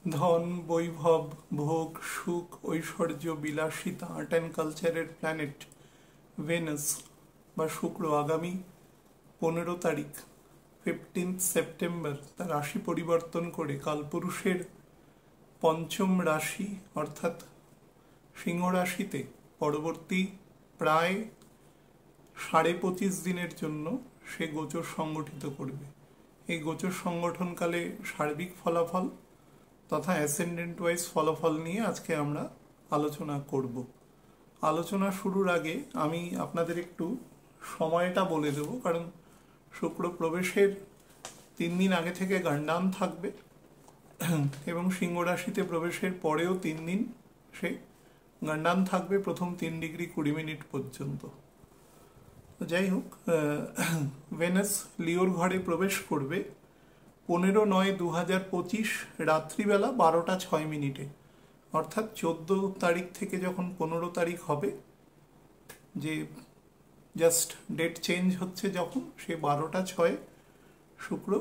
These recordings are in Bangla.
ধন, বৈভব, ভোগ, সুখ, ঐশ্বর্য, বিলাসিতা, আর্ট অ্যান্ড কালচারের প্ল্যানেট ভেনাস বা শুক্র আগামী 15 তারিখ 15 সেপ্টেম্বর তার রাশি পরিবর্তন করে কালপুরুষের পঞ্চম রাশি অর্থাৎ সিংহ রাশিতে পরবর্তী প্রায় 25.5 দিনের জন্য সে গোচর সংগঠিত করবে। এই গোচর সংগঠনকালে সার্বিক ফলাফল তথা অ্যাসেন্ডেন্ট ওয়াইজ ফলাফল নিয়ে আজকে আমরা আলোচনা করব। আলোচনা শুরুর আগে আমি আপনাদের একটু সময়টা বলে দেব, কারণ শুক্র প্রবেশের 3 দিন আগে থেকে গণ্ডান থাকবে এবং সিংহ রাশিতে প্রবেশের পরেও 3 দিন সে গণ্ডান থাকবে, প্রথম 3 ডিগ্রি 20 মিনিট পর্যন্ত। যাই হোক, ভেনাস লিওর ঘরে প্রবেশ করবে 15/9/2025 রাত্রিবেলা 12টা 6 মিনিটে, অর্থাৎ 14 তারিখ থেকে যখন 15 তারিখ হবে, যে জাস্ট ডেট চেঞ্জ হচ্ছে যখন, সে 12টা 6 শুক্র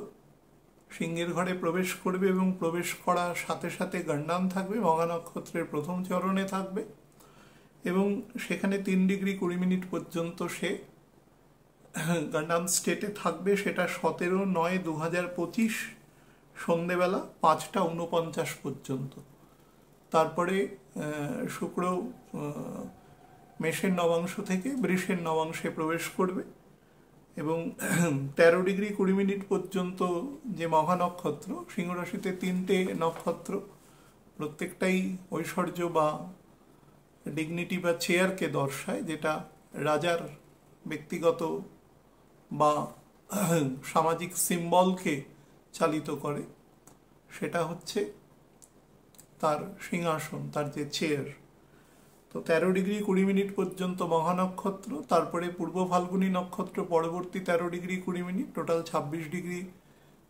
সিংহের ঘরে প্রবেশ করবে এবং প্রবেশ করার সাথে সাথে গণ্ডান থাকবে, মঘা নক্ষত্রের প্রথম চরণে থাকবে এবং সেখানে 3 ডিগ্রি 20 মিনিট পর্যন্ত সে গণ্ডান স্টেটে থাকবে। সেটা 17/9/2025 সন্ধেবেলা 5টা 49 পর্যন্ত। তারপরে শুক্র মেষের নবাংশ থেকে বৃষের নবাংশে প্রবেশ করবে এবং 13 ডিগ্রি 20 মিনিট পর্যন্ত যে মঘা নক্ষত্র, সিংহ রাশিতে 3টে নক্ষত্র, প্রত্যেকটাই ঐশ্বর্য বা ডিগনিটি বা চেয়ারকে দর্শায়, যেটা রাজার ব্যক্তিগত বা সামাজিক সিম্বলকে চালিত করে। সেটা হচ্ছে তার সিংহাসন, তার যে চেয়ার। তো 13 ডিগ্রি 20 মিনিট পর্যন্ত মঘা নক্ষত্র, তারপরে পূর্ব ফাল্গুনী নক্ষত্র পরবর্তী 13 degree 20 minute, total 26 degree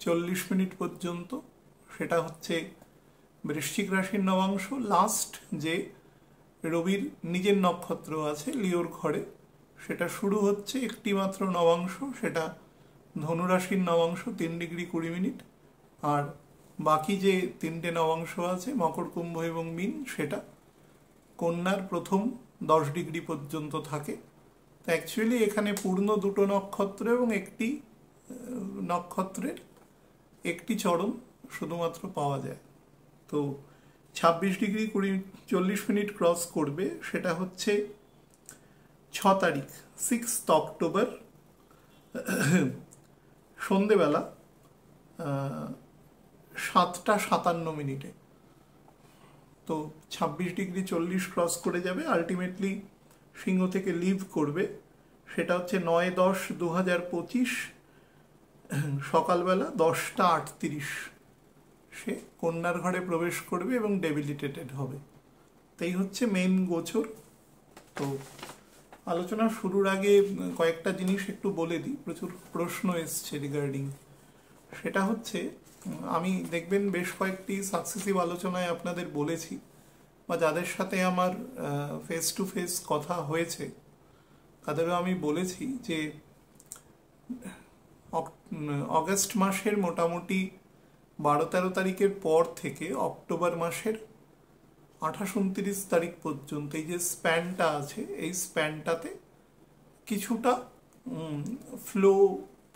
40 minute পর্যন্ত। সেটা হচ্ছে বৃশ্চিক রাশির নবাংশ। লাস্ট যে রবির নিজের নক্ষত্র আছে লিওর ঘরে, সেটা শুরু হচ্ছে একটি মাত্র নবাংশ, সেটা ধনুরাশির নবাংশ 3 ডিগ্রি 20 মিনিট, আর বাকি যে 3টে নবাংশ আছে মকর, কুম্ভ এবং মীন, সেটা কন্যার প্রথম 10 ডিগ্রি পর্যন্ত থাকে। তো অ্যাকচুয়ালি এখানে পূর্ণ 2টো নক্ষত্র এবং একটি নক্ষত্রের একটি চরণ শুধুমাত্র পাওয়া যায়। তো 26 ডিগ্রি 40 মিনিট ক্রস করবে, সেটা হচ্ছে 6 তারিখ 6 অক্টোবর সন্ধেবেলা 7টা 57 মিনিটে। তো 26 ডিগ্রি 40 ক্রস করে যাবে, আলটিমেটলি সিংহ থেকে লিভ করবে। সেটা হচ্ছে 9/10/2025 সকালবেলা 10টা 38 সে কন্যার ঘরে প্রবেশ করবে এবং ডেবিলিটেটেড হবে। তাই হচ্ছে মেইন গোচর। তো আলোচনা শুরুর আগে কয়েকটা জিনিস একটু বলে দিই, প্রচুর প্রশ্ন এসছে রিগার্ডিং। সেটা হচ্ছে, আমি দেখবেন বেশ কয়েকটি সাকসেসিভ আলোচনায় আপনাদের বলেছি, বা যাদের সাথে আমার ফেস টু ফেস কথা হয়েছে তাদেরও আমি বলেছি যে অগস্ট মাসের মোটামুটি 12-13 তারিখের পর থেকে অক্টোবর মাসের 28-29 তারিখ পর্যন্ত এই যে স্প্যানটা আছে, এই স্প্যানটাতে কিছুটা ফ্লো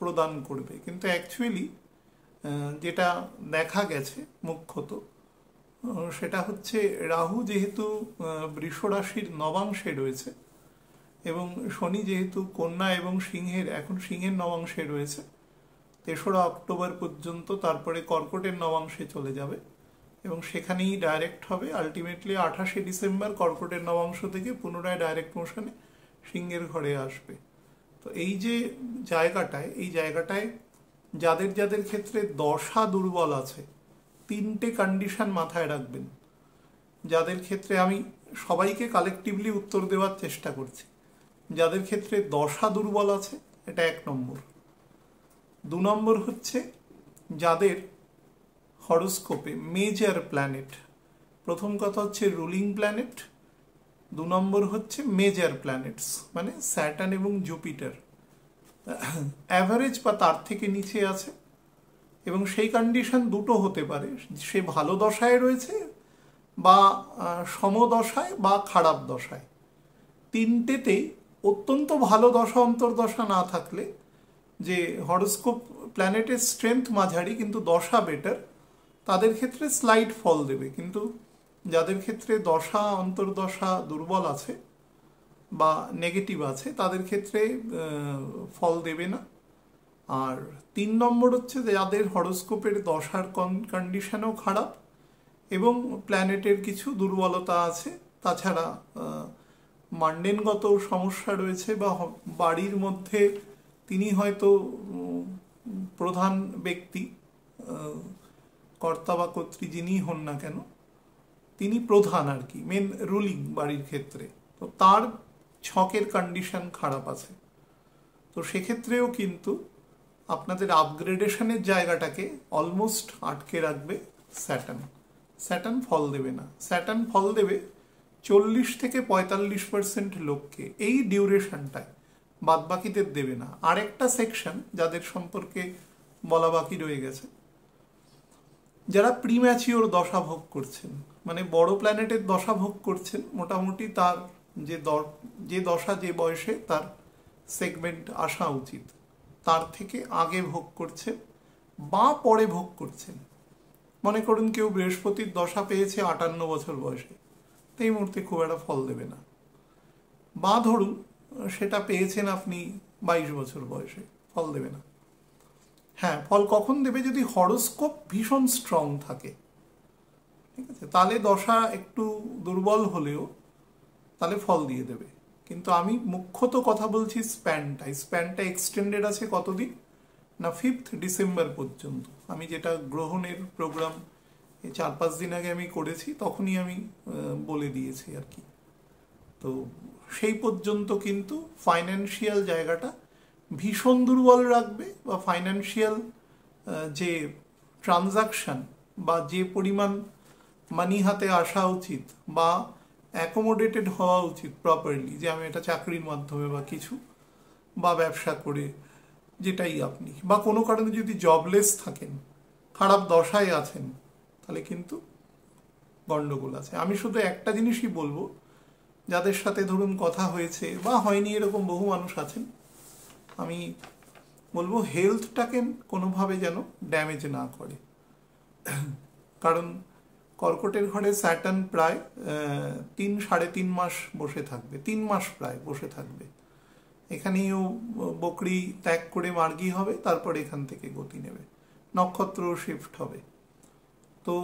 প্রদান করবে। কিন্তু অ্যাকচুয়ালি যেটা দেখা গেছে মুখ্যত, সেটা হচ্ছে রাহু যেহেতু বৃষ রাশির নবাংশে রয়েছে এবং শনি যেহেতু কন্যা এবং সিংহের, এখন সিংহের নবাংশে রয়েছে 3রা অক্টোবর পর্যন্ত, তারপরে কর্কটের নবাংশে চলে যাবে এবং সেখানেই ডাইরেক্ট হবে। আলটিমেটলি 28শে ডিসেম্বর কর্কটের নবাংশ থেকে পুনরায় ডাইরেক্ট মোশনে সিংহের ঘরে আসবে। তো এই যে জায়গাটায়, এই জায়গাটায় যাদের যাদের ক্ষেত্রে দশা দুর্বল আছে, 3টে কন্ডিশন মাথায় রাখবেন। যাদের ক্ষেত্রে, আমি সবাইকে কালেকটিভলি উত্তর দেওয়ার চেষ্টা করছি, যাদের ক্ষেত্রে দশা দুর্বল আছে, এটা 1 নম্বর। 2 নম্বর হচ্ছে যাদের হরোস্কোপে মেজর প্ল্যানেট, প্রথম কথা হচ্ছে রুলিং প্ল্যানেট, 2 নম্বর হচ্ছে মেজর প্ল্যানেটস মানে স্যাটার্ন এবং জুপিটার অ্যাভারেজ বা তার থেকে নিচে আছে, এবং সেই কন্ডিশন দুটো হতে পারে, সে ভালো দশায় রয়েছে বা সমদশায় বা খারাপ দশায়। তিনটেতেই অত্যন্ত ভালো দশা অন্তর্দশা না থাকলে, যে হরোস্কোপ প্ল্যানেটের স্ট্রেংথ মাঝারি কিন্তু দশা বেটার, তাদের ক্ষেত্রে স্লাইড ফল দেবে। কিন্তু যাদের ক্ষেত্রে দশা অন্তর্দশা দুর্বল আছে বা নেগেটিভ আছে, তাদের ক্ষেত্রে ফল দেবে না। আর 3 নম্বর হচ্ছে যাদের হরোস্কোপের দশার কন্ডিশনও খারাপ এবং প্ল্যানেটের কিছু দুর্বলতা আছে, তাছাড়া মান্ডেনগত সমস্যা রয়েছে বা বাড়ির মধ্যে তিনি হয়তো প্রধান ব্যক্তি, কর্তা বা কর্ত্রী যিনি হন না কেন, তিনি প্রধান আর কি, মেন রুলিং বাড়ির ক্ষেত্রে, তো তার ছকের কন্ডিশন খারাপ আছে। তো সেক্ষেত্রেও কিন্তু আপনাদের আপগ্রেডেশনের জায়গাটাকে অলমোস্ট আটকে রাখবে স্যাটার্ন। স্যাটার্ন ফল দেবে না। স্যাটার্ন ফল দেবে 40 থেকে 45% লোককে এই ডিউরেশনটায়, বাদ বাকিদের দেবে না। আরেকটা সেকশন যাদের সম্পর্কে বলা বাকি রয়ে গেছে, যারা প্রিম্যাচিওর দশা ভোগ করছেন, মানে বড় প্ল্যানেটের দশা ভোগ করছেন, মোটামুটি তার যে দশা যে বয়সে তার সেগমেন্ট আসা উচিত, তার থেকে আগে ভোগ করছেন বা পরে ভোগ করছেন। মনে করুন কেউ বৃহস্পতির দশা পেয়েছে 58 বছর বয়সে, তো এই মুহূর্তে খুব একটা ফল দেবে না। বা ধরুন সেটা পেয়েছেন আপনি 22 বছর বয়সে, ফল দেবে না। হ্যাঁ, ফল কখন দেবে? যদি হরোস্কোপ ভীষণ স্ট্রং থাকে, ঠিক আছে, তাহলে দশা একটু দুর্বল হলেও তাহলে ফল দিয়ে দেবে। কিন্তু আমি মুখ্যত কথা বলছি স্প্যানটা এক্সটেন্ডেড আছে কতদিন না, 5 ডিসেম্বর পর্যন্ত। আমি যেটা গ্রহণের প্রোগ্রাম 4-5 দিন আগে আমি করেছি, তখনই আমি বলে দিয়েছি আর কি। তো সেই পর্যন্ত কিন্তু ফাইন্যান্সিয়াল জায়গাটা ভীষণ দুর্বল রাখবে, বা ফাইন্যান্সিয়াল যে ট্রানজাকশন বা যে পরিমাণ মানি হাতে আসা উচিত বা অ্যাকোমোডেটেড হওয়া উচিত প্রপারলি, যে আমি এটা চাকরির মাধ্যমে বা কিছু বা ব্যবসা করে, যেটাই আপনি, বা কোনো কারণে যদি জবলেস থাকেন, খারাপ দশায় আছেন, তাহলে কিন্তু গন্ডগোল আছে। আমি শুধু একটা জিনিসই বলবো, যাদের সাথে ধরুন কথা হয়েছে বা হয়নি এরকম বহু মানুষ আছেন, আমি বলবো হেলথটাকে কোনোভাবে যেন ড্যামেজ না করে। কারণ কর্কটের ঘরে স্যাটার্ন প্রায় 3-3.5 মাস বসে থাকবে, 3 মাস প্রায় বসে থাকবে। এখানেও বকরি ত্যাগ করে মার্গী হবে, তারপর এখান থেকে গতি নেবে, নক্ষত্র শিফট হবে। তো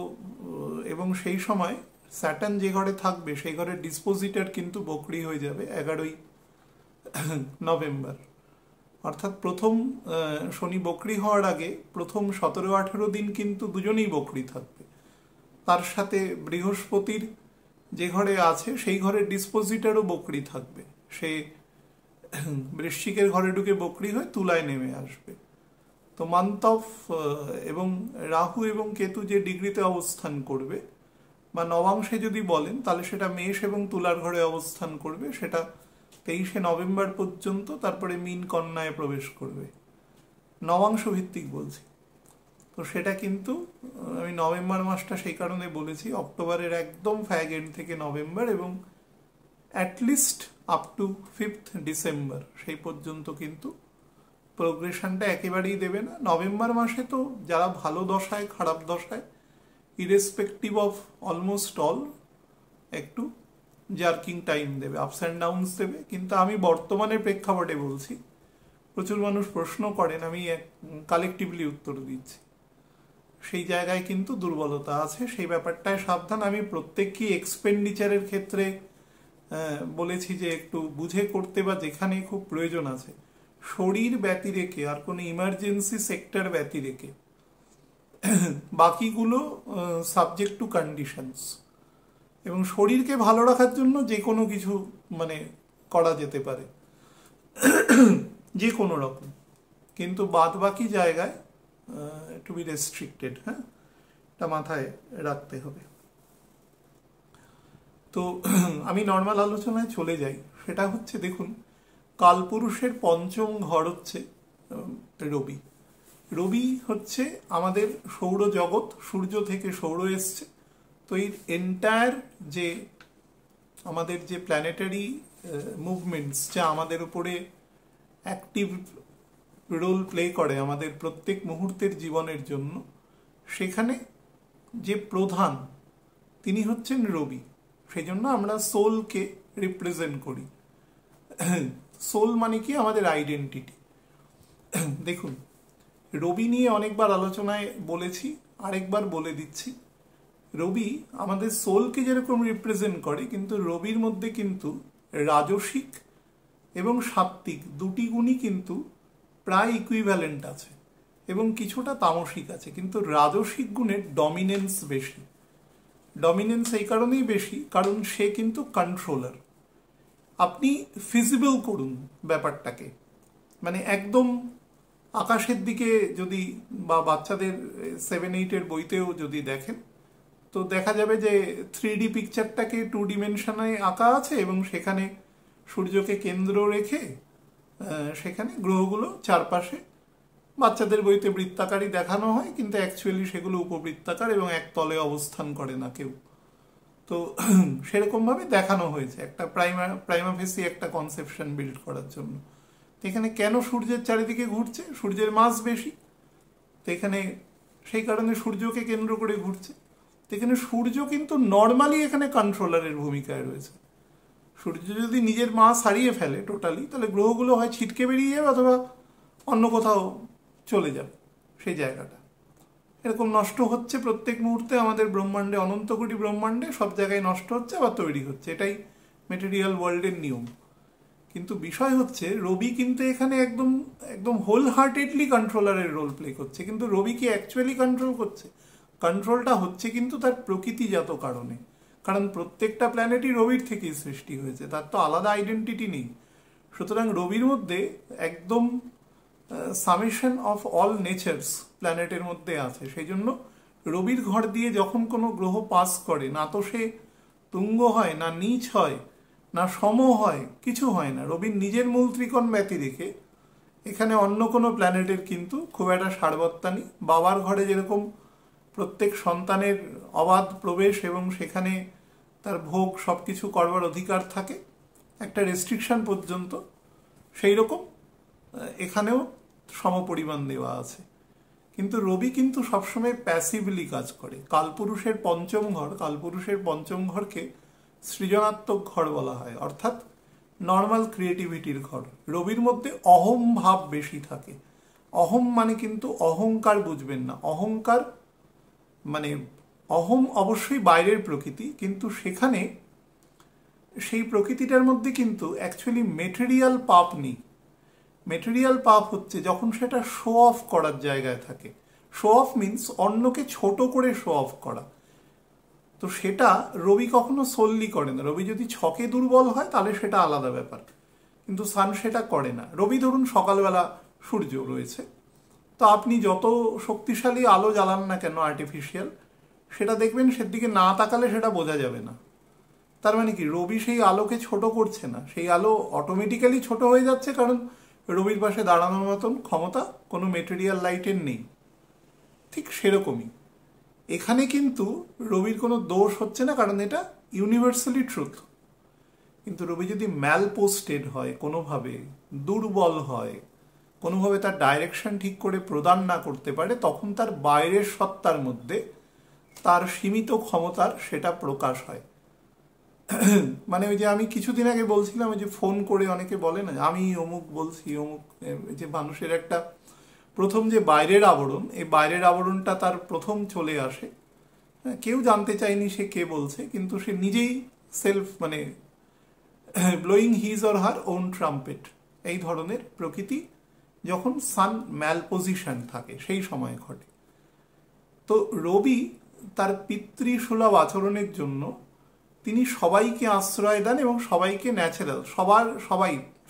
এবং সেই সময় স্যাটার্ন যে ঘরে থাকবে সেই ঘরের ডিসপোজিটর কিন্তু বকরি হয়ে যাবে 11ই নভেম্বর। অর্থাৎ প্রথম শনি বকরি হওয়ার আগে প্রথম 17-18 দিন কিন্তু দুজনেই বকরি থাকবে। তার সাথে বৃহস্পতির যে ঘরে আছে সেই ঘরের ডিসপোজিটরও বকরি থাকবে, সে বৃশ্চিকের ঘরে ঢুকে বকরি হয়ে তুলায় নেমে আসবে। তো মান্থ অফ এবং রাহু এবং কেতু যে ডিগ্রিতে অবস্থান করবে, বা নবাংশে যদি বলেন তাহলে সেটা মেষ এবং তুলার ঘরে অবস্থান করবে, সেটা 23শে নভেম্বর পর্যন্ত, তারপরে মীন কন্যায় প্রবেশ করবে। নবাংশ ভিত্তিক বলছি। তো সেটা কিন্তু আমি নভেম্বর মাসটা সেই কারণে বলেছি, অক্টোবরের একদম ফ্যাগ এন্ড থেকে নভেম্বর এবং অ্যাটলিস্ট আপ টু 5 ডিসেম্বর, সেই পর্যন্ত কিন্তু প্রোগ্রেশনটা একেবারেই দেবে না। নভেম্বর মাসে তো যারা ভালো দশায় খারাপ দশায়, ইরেসপেক্টিভ অফ অলমোস্ট অল, একটু জার্কিং টাইম দেবে, আপস অ্যান্ড ডাউনস দেবে। কিন্তু আমি বর্তমানের প্রেক্ষাপটে বলছি, প্রচুর মানুষ প্রশ্ন করেন, আমি কালেকটিভলি উত্তর দিচ্ছি, সেই জায়গায় কিন্তু দুর্বলতা আছে, সেই ব্যাপারটায় সাবধান। আমি প্রত্যেকই এক্সপেন্ডিচারের ক্ষেত্রে বলেছি যে একটু বুঝে করতে, বা যেখানে খুব প্রয়োজন আছে, শরীর ব্যতি রেখে আর কোনো ইমার্জেন্সি সেক্টর ব্যতি রেখে বাকিগুলো সাবজেক্ট টু কন্ডিশনস। এবং শরীরকে ভালো রাখার জন্য যে কোনো কিছু মানে করা যেতে পারে, যে কোনো রকম, কিন্তু বাদ বাকি জায়গায় টু বি রেস্ট্রিক্টেড। হ্যাঁ, এটা মাথায় রাখতে হবে। তো আমি নর্মাল আলোচনায় চলে যাই। সেটা হচ্ছে, দেখুন, কালপুরুষের পঞ্চম ঘর হচ্ছে রবি, রবি হচ্ছে আমাদের সৌরজগৎ, সূর্য থেকে সৌর এসছে। তো এই এন্টায়ার যে আমাদের যে প্ল্যানেটারি মুভমেন্টস যা আমাদের উপরে অ্যাক্টিভ রোল প্লে করে আমাদের প্রত্যেক মুহূর্তের জীবনের জন্য, সেখানে যে প্রধান তিনি হচ্ছেন রবি। সেই জন্য আমরা সোলকে রিপ্রেজেন্ট করি। সোল মানে কি? আমাদের আইডেন্টিটি। দেখুন, রবি নিয়ে অনেকবার আলোচনায় বলেছি, আরেকবার বলে দিচ্ছি। রবি আমাদের সোলকে যেরকম রিপ্রেজেন্ট করে, কিন্তু রবির মধ্যে কিন্তু রাজসিক এবং সাত্ত্বিক দুটি গুণই কিন্তু প্রায় ইকুইভ্যালেন্ট আছে, এবং কিছুটা তামসিক আছে, কিন্তু রাজসিক গুণের ডমিনেন্স বেশি। ডমিনেন্স এই কারণেই বেশি কারণ সে কিন্তু কন্ট্রোলার। আপনি ফিজিবল করুন ব্যাপারটাকে, মানে একদম আকাশের দিকে যদি, বা বাচ্চাদের 7-8 বইতেও যদি দেখেন, তো দেখা যাবে যে 3D পিকচারটাকে 2 ডিমেনশনে আঁকা আছে, এবং সেখানে সূর্যকে কেন্দ্র রেখে সেখানে গ্রহগুলো চারপাশে বাচ্চাদের বইতে বৃত্তাকারই দেখানো হয়, কিন্তু অ্যাকচুয়ালি সেগুলো উপবৃত্তাকার এবং একতলে অবস্থান করে না কেউ। তো সেরকমভাবে দেখানো হয়েছে একটা প্রাইমা ফেসি একটা কনসেপশন বিল্ড করার জন্য। তো এখানে কেন সূর্যের চারিদিকে ঘুরছে? সূর্যের মাস বেশি, তো এখানে সেই কারণে সূর্যকে কেন্দ্র করে ঘুরছে। তো এখানে সূর্য কিন্তু নর্মালি এখানে কন্ট্রোলারের ভূমিকায় রয়েছে। সূর্য যদি নিজের মাস হারিয়ে ফেলে টোটালি, তাহলে গ্রহগুলো হয় ছিটকে বেরিয়ে যাবে অথবা অন্য কোথাও চলে যাবে সেই জায়গাটা। এরকম নষ্ট হচ্ছে প্রত্যেক মুহূর্তে আমাদের ব্রহ্মাণ্ডে, অনন্ত কোটি ব্রহ্মাণ্ডে সব জায়গায় নষ্ট হচ্ছে আবার তৈরি হচ্ছে, এটাই মেটেরিয়াল ওয়ার্ল্ডের নিয়ম। কিন্তু বিষয় হচ্ছে রবি কিন্তু এখানে একদম একদম হোল হার্টেডলি কন্ট্রোলারের রোল প্লে করছে। কিন্তু রবি কি অ্যাকচুয়ালি কন্ট্রোল করছে? কন্ট্রোলটা হচ্ছে কিন্তু তার প্রকৃতিজাত কারণে, কারণ প্রত্যেকটা প্ল্যানেটই রবির থেকেই সৃষ্টি হয়েছে, তার তো আলাদা আইডেন্টিটি নেই। সুতরাং রবির মধ্যে একদম সামেশন অফ অল নেচার্স প্ল্যানেটের মধ্যে আছে। সেই জন্য রবির ঘর দিয়ে যখন কোনো গ্রহ পাস করে, না তো সে তুঙ্গ হয়, না নীচ হয়, না সম হয়, কিছু হয় না। রবির নিজের মূল ত্রিকোণ ব্যতি রেখে এখানে অন্য কোনো প্ল্যানেটের কিন্তু খুব একটা সারবত্তা নেই। বাবার ঘরে যেরকম প্রত্যেক সন্তানের অবাধ প্রবেশ এবং সেখানে তার ভোগ সব কিছু করবার অধিকার থাকে একটা রেস্ট্রিকশন পর্যন্ত, সেই রকম এখানেও সমপরিমাণ দেওয়া আছে। কিন্তু রবি কিন্তু সবসময় প্যাসিভলি কাজ করে। কালপুরুষের পঞ্চম ঘরকে সৃজনাত্মক ঘর বলা হয়, অর্থাৎ নর্মাল ক্রিয়েটিভিটির ঘর। রবির মধ্যে অহম ভাব বেশি থাকে। অহম মানে কিন্তু অহংকার বুঝবেন না। অহংকার মানে অহম অবশ্যই বাইরের প্রকৃতি, কিন্তু সেখানে সেই প্রকৃতিটার মধ্যে কিন্তু অ্যাকচুয়ালি মেটেরিয়াল পাপ নেই। মেটেরিয়াল পাপ হচ্ছে যখন সেটা শো অফ করার জায়গায় থাকে। শো অফ মিন্স অন্যকে ছোট করে শো অফ করা। তো সেটা রবি কখনো সোললি করে না। রবি যদি ছকে দুর্বল হয় তাহলে সেটা আলাদা ব্যাপার, কিন্তু সান সেটা করে না। রবি ধরুন সকালবেলা সূর্য রয়েছে, তো আপনি যত শক্তিশালী আলো জ্বালান না কেন আর্টিফিশিয়াল, সেটা দেখবেন সেদিকে না তাকালে সেটা বোঝা যাবে না। তার মানে কি রবি সেই আলোকে ছোট করছে না, সেই আলো অটোমেটিক্যালি ছোট হয়ে যাচ্ছে, কারণ রবির পাশে দাঁড়ানোর মতন ক্ষমতা কোনো মেটেরিয়াল লাইটের নেই। ঠিক সেরকমই এখানে কিন্তু রবির কোনো দোষ হচ্ছে না, কারণ এটা ইউনিভার্সালি ট্রুথ। কিন্তু রবি যদি ম্যাল পোস্টেড হয়, কোনোভাবে দুর্বল হয়, কোনোভাবে তার ডাইরেকশন ঠিক করে প্রদান না করতে পারে, তখন তার বাইরের সত্তার মধ্যে তার সীমিত ক্ষমতার সেটা প্রকাশ হয়। মানে ওই যে আমি কিছুদিন আগে বলছিলাম, ওই যে ফোন করে অনেকে বলে না আমি অমুক বলছি অমুক, যে মানুষের একটা প্রথম যে বাইরের আবরণ, এই বাইরের আবরণটা তার প্রথম চলে আসে, কেউ জানতে চায়নি সে কে বলছে, কিন্তু সে নিজেই সেলফ মানে blowing his or her own trumpet, এই ধরনের প্রকৃতি যখন সান ম্যাল পজিশন থাকে সেই সময় ঘটে। তো রবি তার পিতৃসুলভ আচরণের জন্য তিনি সবাইকে আশ্রয় দেন এবং সবাইকে ন্যাচারাল,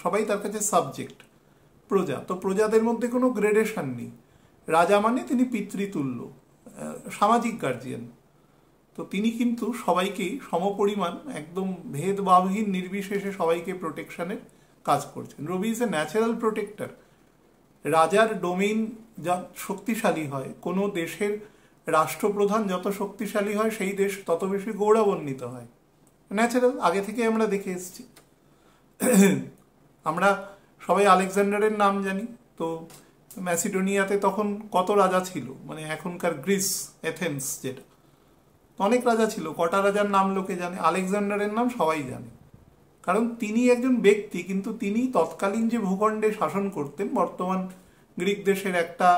সবাই তার কাছে সাবজেক্ট, প্রজা। তো প্রজাদের মধ্যে কোনো গ্রেডেশন নেই। রাজা মানে তিনি পিতৃতুল্য, সামাজিক গার্জিয়ান। তো তিনি কিন্তু সবাইকেই সমপরিমাণ, একদম ভেদভাবহীন নির্বিশেষে সবাইকে প্রোটেকশনের কাজ করছেন। রবি ইজ এ ন্যাচারাল প্রোটেক্টর। রাজার ডোমেইন যা শক্তিশালী হয়, কোনো দেশের রাষ্ট্রপ্রধান যত শক্তিশালী হয় সেই দেশ তত বেশি গৌরবান্বিত হয়। ন্যাচারাল, আগে থেকে আমরা দেখে এসেছি। আমরা সবাই আলেকজান্ডারের নাম জানি, তো ম্যাসিডোনিয়াতে তখন কত রাজা ছিল, মানে এখনকার গ্রিস, এথেন্স যেটা, অনেক রাজা ছিল। কটা রাজার নাম লোকে জানে? আলেকজান্ডারের নাম সবাই জানে, কারণ তিনি একজন ব্যক্তি, কিন্তু তিনি তৎকালীন যে ভূখণ্ডে শাসন করতেন, বর্তমান গ্রিক দেশের একটা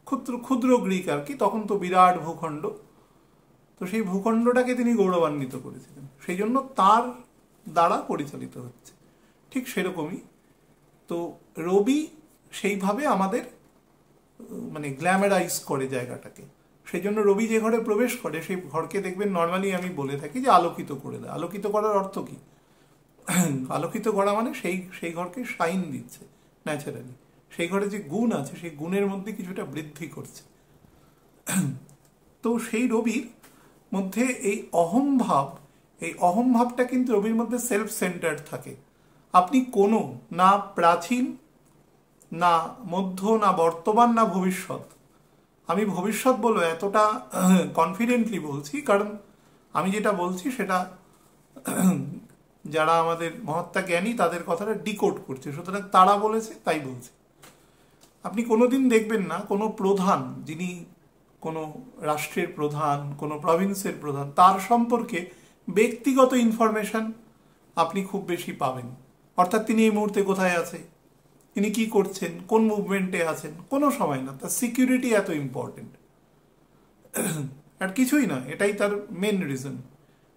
ক্ষুদ্র ক্ষুদ্র গ্রিক আর কি, তখন তো বিরাট ভূখণ্ড, তো সেই ভূখণ্ডটাকে তিনি গৌরবান্বিত করেছিলেন, সেই জন্য তার দ্বারা পরিচালিত হচ্ছে। ঠিক সেরকমই তো রবি সেইভাবে আমাদের মানে গ্ল্যামারাইজ করে জায়গাটাকে। সেই জন্য রবি যে ঘরে প্রবেশ করে সেই ঘরকে দেখবেন নর্মালি আমি বলে থাকি যে আলোকিত করে দেয়। আলোকিত করার অর্থ কি? আলোকিত করা মানে সেই ঘরকে শাইন দিচ্ছে ন্যাচারালি, সেই ঘরে যে গুণ আছে সেই গুণের মধ্যে কিছুটা বৃদ্ধি করছে। তো সেই রবির মধ্যে এই অহমভাবটা কিন্তু রবির মধ্যে সেলফ সেন্টার্ড থাকে। আপনি কোনো না প্রাচীন, না মধ্য, না বর্তমান, না ভবিষ্যৎ, আমি ভবিষ্যৎ বলবো এতটা কনফিডেন্টলি বলছি কারণ আমি যেটা বলছি সেটা যারা আমাদের মহাত্মা জ্ঞানী তাদের কথাটা ডিকোড করছে, সুতরাং তারা বলেছে তাই বলছে। আপনি কোনোদিন দেখবেন না কোনো প্রধান, যিনি কোনো রাষ্ট্রের প্রধান, কোনো প্রভিন্সের প্রধান, তার সম্পর্কে ব্যক্তিগত ইনফরমেশন আপনি খুব বেশি পাবেন। অর্থাৎ তিনি এই মুহূর্তে কোথায় আছে, তিনি কি করছেন, কোন মুভমেন্টে আছেন, কোনো সময় না। তার সিকিউরিটি এত ইম্পর্টেন্ট আর কিছুই না, এটাই তার মেন রিজন।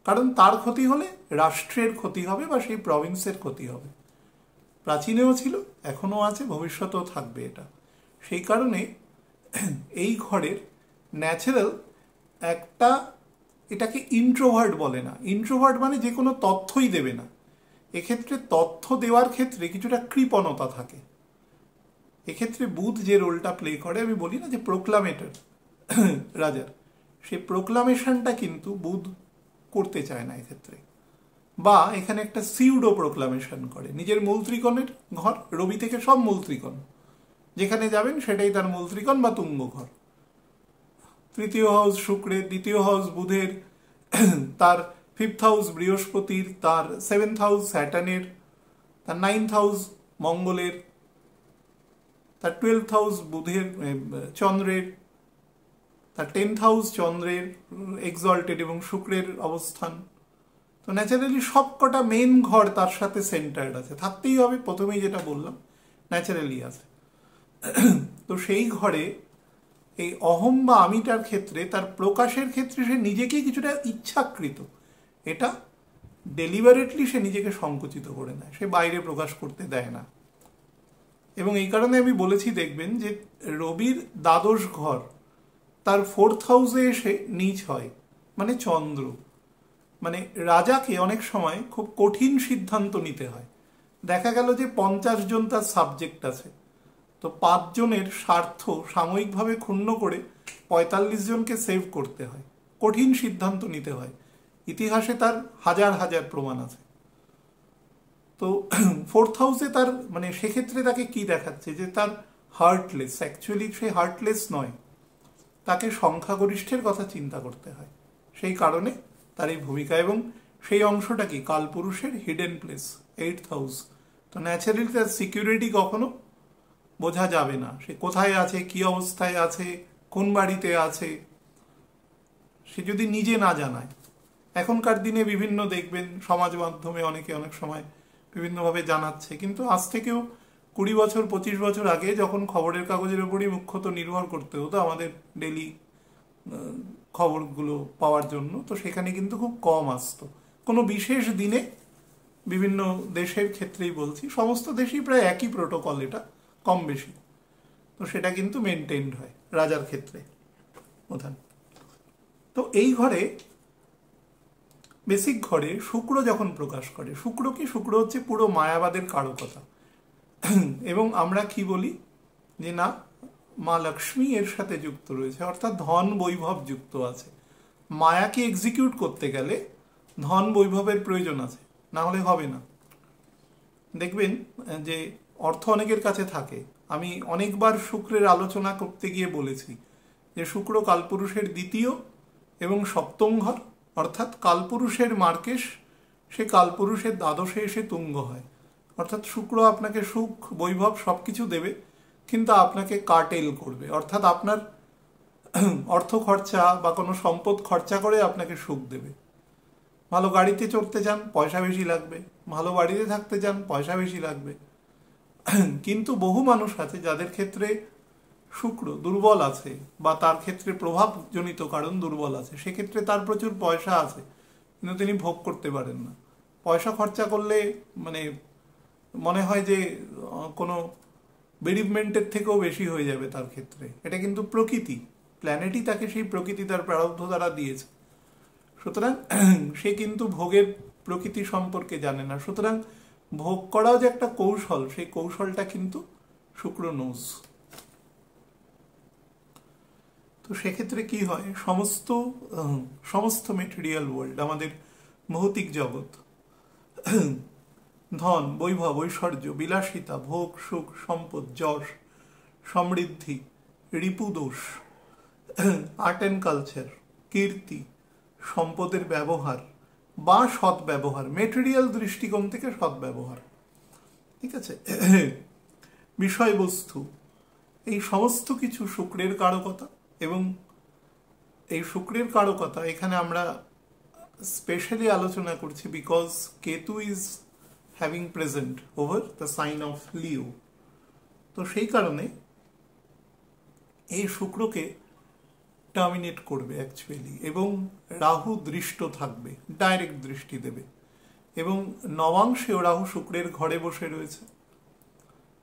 কারণ তার ক্ষতি হলে রাষ্ট্রের ক্ষতি হবে বা সেই প্রভিন্সের ক্ষতি হবে। প্রাচীনেও ছিল, এখনও আছে, ভবিষ্যতেও থাকবে এটা। সেই কারণে এই ঘরের ন্যাচারাল একটা, এটাকে ইন্ট্রোভার্ট বলে না। ইন্ট্রোভার্ট মানে যে কোনো তথ্যই দেবে না। এক্ষেত্রে তথ্য দেওয়ার ক্ষেত্রে কিছুটা কৃপণতা থাকে। এক্ষেত্রে বুধ যে রোলটা প্লে করে, আমি বলি না যে প্রোক্লামেটর রাজার, সেই প্রোক্লামেশনটা কিন্তু বুধ করতে চায় না এক্ষেত্রে, বা এখানে একটা সিউডো প্রোক্লামেশন করে। নিজের মূল ত্রিকোণের ঘর, রবি থেকে সব মূল ত্রিকোণ, যেখানে যাবেন সেটাই তার মূল ত্রিকোণ বা তুঙ্গ ঘর। তৃতীয় হাউস শুক্রের, দ্বিতীয় হাউস বুধের, তার ফিফথ হাউস বৃহস্পতির, তার সেভেন্থ হাউস স্যাটার্নের, তার নাইন্থ হাউস মঙ্গলের, তার 12th হাউস বুধের চন্দ্রের, তার 10th হাউস চন্দ্রের এক্সল্টেড এবং শুক্রের অবস্থান। তো ন্যাচারালি সবকটা মেন ঘর তার সাথে সেন্টার্ড আছে, থাকতেই হবে, প্রথমেই যেটা বললাম ন্যাচারালি আছে। তো সেই ঘরে এই অহম বা আমিটার ক্ষেত্রে, তার প্রকাশের ক্ষেত্রে সে নিজেকেই কিছুটা ইচ্ছাকৃত, এটা ডেলিভারেটলি সে নিজেকে সংকুচিত করে নেয়, সে বাইরে প্রকাশ করতে দেয় না। এবং এই কারণে আমি বলেছি, দেখবেন যে রবির দ্বাদশ ঘর তার 4th হাউসে এসে নীচ হয়, মানে চন্দ্র, মানে রাজাকে অনেক সময় খুব কঠিন সিদ্ধান্ত নিতে হয়। দেখা গেল যে 50 জন তার সাবজেক্ট আছে, তো 5 জনের স্বার্থ সাময়িকভাবে ক্ষুণ্ণ করে 45 জনকে সেভ করতে হয়, কঠিন সিদ্ধান্ত নিতে হয়। ইতিহাসে তার হাজার হাজার প্রমাণ আছে। তো 4th হাউসে তার মানে সেক্ষেত্রে তাকে কি দেখাচ্ছে, যে তার হার্টলেস, অ্যাকচুয়ালি সে হার্টলেস নয়, তাকে সংখ্যাগরিষ্ঠের কথা চিন্তা করতে হয়। সেই কারণে তার এই ভূমিকা, এবং সেই অংশটা কি কালপুরুষের হিডেন প্লেস, 8th হাউস। তো ন্যাচারালি তার সিকিউরিটি কখনো বোঝা যাবে না, সে কোথায় আছে, কি অবস্থায় আছে, কোন বাড়িতে আছে, সে যদি নিজে না জানায়। এখনকার দিনে বিভিন্ন দেখবেন সমাজ মাধ্যমে অনেকে অনেক সময় বিভিন্নভাবে জানাচ্ছে, কিন্তু আজ থেকেও 20 বছর 25 বছর আগে যখন খবরের কাগজের উপরই মুখ্যত নির্ভর করতে হতো আমাদের ডেলি খবরগুলো পাওয়ার জন্য, তো সেখানে কিন্তু খুব কম আসতো। কোনো বিশেষ দিনে বিভিন্ন দেশের ক্ষেত্রেই বলছি, সমস্ত দেশেই প্রায় একই প্রোটোকল, এটা কম বেশি, তো সেটা কিন্তু মেনটেইনড হয় রাজার ক্ষেত্রে প্রধান। তো এই ঘরে, বেসিক ঘরে শুক্র যখন প্রকাশ করে, শুক্র কি, শুক্র হচ্ছে পুরো মায়াবাদের কারকতা। এবং আমরা কি বলি যে না, মা লক্ষ্মী এর সাথে যুক্ত রয়েছে, অর্থাৎ ধন বৈভব যুক্ত আছে। মায়াকে এক্সিকিউট করতে গেলে ধন বৈভবের প্রয়োজন আছে, না হলে হবে না। দেখবেন যে অর্থ অনেকের কাছে থাকে, আমি অনেকবার শুক্রের আলোচনা করতে গিয়ে বলেছি যে শুক্র কালপুরুষের দ্বিতীয় এবং সপ্তম ঘর, অর্থাৎ কালপুরুষের মার্কেশ সে কালপুরুষের দ্বাদশে এসে তুঙ্গ হয়। অর্থাৎ শুক্র আপনাকে সুখ বৈভব সব কিছু দেবে, কিন্তু আপনাকে কাটেল করবে, অর্থাৎ আপনার অর্থ খরচা বা কোনো সম্পদ খরচা করে আপনাকে সুখ দেবে। ভালো গাড়িতে চড়তে যান, পয়সা বেশি লাগবে, ভালো বাড়িতে থাকতে যান, পয়সা বেশি লাগবে। কিন্তু বহু মানুষ আছে যাদের ক্ষেত্রে শুক্র দুর্বল আছে বা তার ক্ষেত্রে প্রভাবজনিত কারণ দুর্বল আছে, সেক্ষেত্রে তার প্রচুর পয়সা আছে কিন্তু তিনি ভোগ করতে পারেন না। পয়সা খরচা করলে মানে মনে হয় যে কোনো বেরিভমেন্টের থেকেও বেশি হয়ে যাবে তার ক্ষেত্রে। এটা কিন্তু প্রকৃতি, প্ল্যানেটই তাকে সেই প্রকৃতি তার প্রারব্ধ দ্বারা দিয়েছে। সুতরাং সে কিন্তু ভোগের প্রকৃতি সম্পর্কে জানে না। সুতরাং ভোগ করাও যে একটা কৌশল, সেই কৌশলটা কিন্তু শুক্র নোজ। তো সেক্ষেত্রে কি হয়, সমস্ত মেটেরিয়াল ওয়ার্ল্ড, আমাদের ভৌতিক জগৎ, ধন বৈভব ঐশ্বর্য বিলাসিতা ভোগ সুখ সম্পদ যশ সমৃদ্ধি রিপুদোষ আর্ট অ্যান্ড কালচার কীর্তি সম্পদের ব্যবহার বা সদ্ব্যবহার, মেটেরিয়াল দৃষ্টিকোণ থেকে সদ্ব্যবহার, ঠিক আছে, বিষয়বস্তু, এই সমস্ত কিছু শুক্রের কারকতা। এবং এই শুক্রের কারকতা এখানে আমরা স্পেশালি আলোচনা করছি because Ketu is having present over the sign of Leo. তো সেই কারণে এই শুক্রকে টার্মিনেট করবে অ্যাকচুয়ালি, এবং রাহু দৃষ্ট থাকবে, ডাইরেক্ট দৃষ্টি দেবে। এবং নবাংশেও রাহু শুক্রের ঘরে বসে রয়েছে,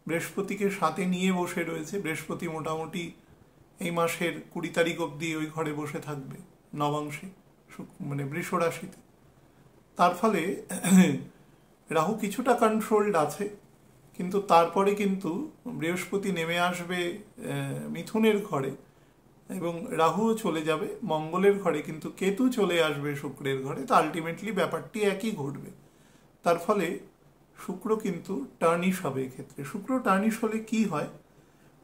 বৃহস্পতিকে সাথে নিয়ে বসে রয়েছে। বৃহস্পতি মোটামুটি এই মাসের 20 তারিখ অবধি ওই ঘরে বসে থাকবে নবাংশে, মানে বৃষ রাশিতে। তার ফলে রাহু কিছুটা কন্ট্রোলড আছে, কিন্তু তারপরে কিন্তু বৃহস্পতি নেমে আসবে মিথুনের ঘরে এবং রাহুও চলে যাবে মঙ্গলের ঘরে, কিন্তু কেতু চলে আসবে শুক্রের ঘরে। তো আলটিমেটলি ব্যাপারটি একই ঘটবে। তার ফলে শুক্র কিন্তু টার্নিশ হবে এক্ষেত্রে। শুক্র টার্নিশ হলে কি হয়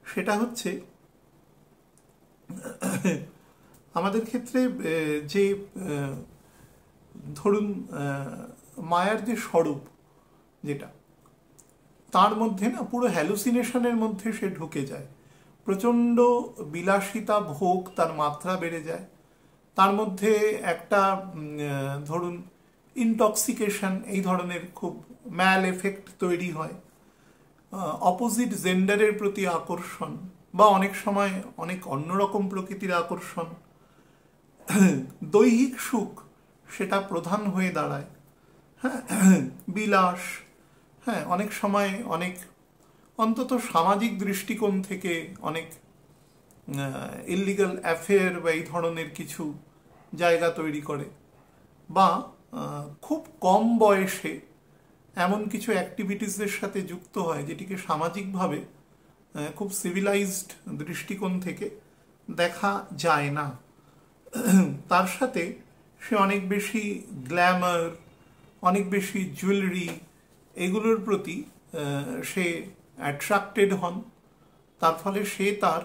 সেটা হচ্ছে আমাদের ক্ষেত্রে যে ধরুন মায়ার যে স্বরূপ যেটা, তার মধ্যে না পুরো হ্যালুসিনেশনের মধ্যে সে ঢুকে যায়। প্রচণ্ড বিলাসিতা ভোগ, তার মাত্রা বেড়ে যায়। তার মধ্যে একটা ধরুন ইনটক্সিকেশন, এই ধরনের খুব ম্যাল এফেক্ট তৈরি হয়। অপোজিট জেন্ডারের প্রতি আকর্ষণ বা অনেক সময় অনেক অন্যরকম প্রকৃতির আকর্ষণ, দৈহিক সুখ সেটা প্রধান হয়ে দাঁড়ায়। হ্যাঁ, বিলাস, হ্যাঁ, অনেক সময় অনেক অন্তত সামাজিক দৃষ্টিকোণ থেকে অনেক ইললিগাল অ্যাফেয়ার বা এই ধরনের কিছু জায়গা তৈরি করে, বা খুব কম বয়সে এমন কিছু অ্যাক্টিভিটিসের সাথে যুক্ত হয় যেটিকে সামাজিকভাবে খুব সিভিলাইজড দৃষ্টিকোণ থেকে দেখা যায় না। তার সাথে সে অনেক বেশি গ্ল্যামার, অনেক বেশি জুয়েলারি, এগুলোর প্রতি সে অ্যাট্রাক্টেড হন। তার ফলে সে তার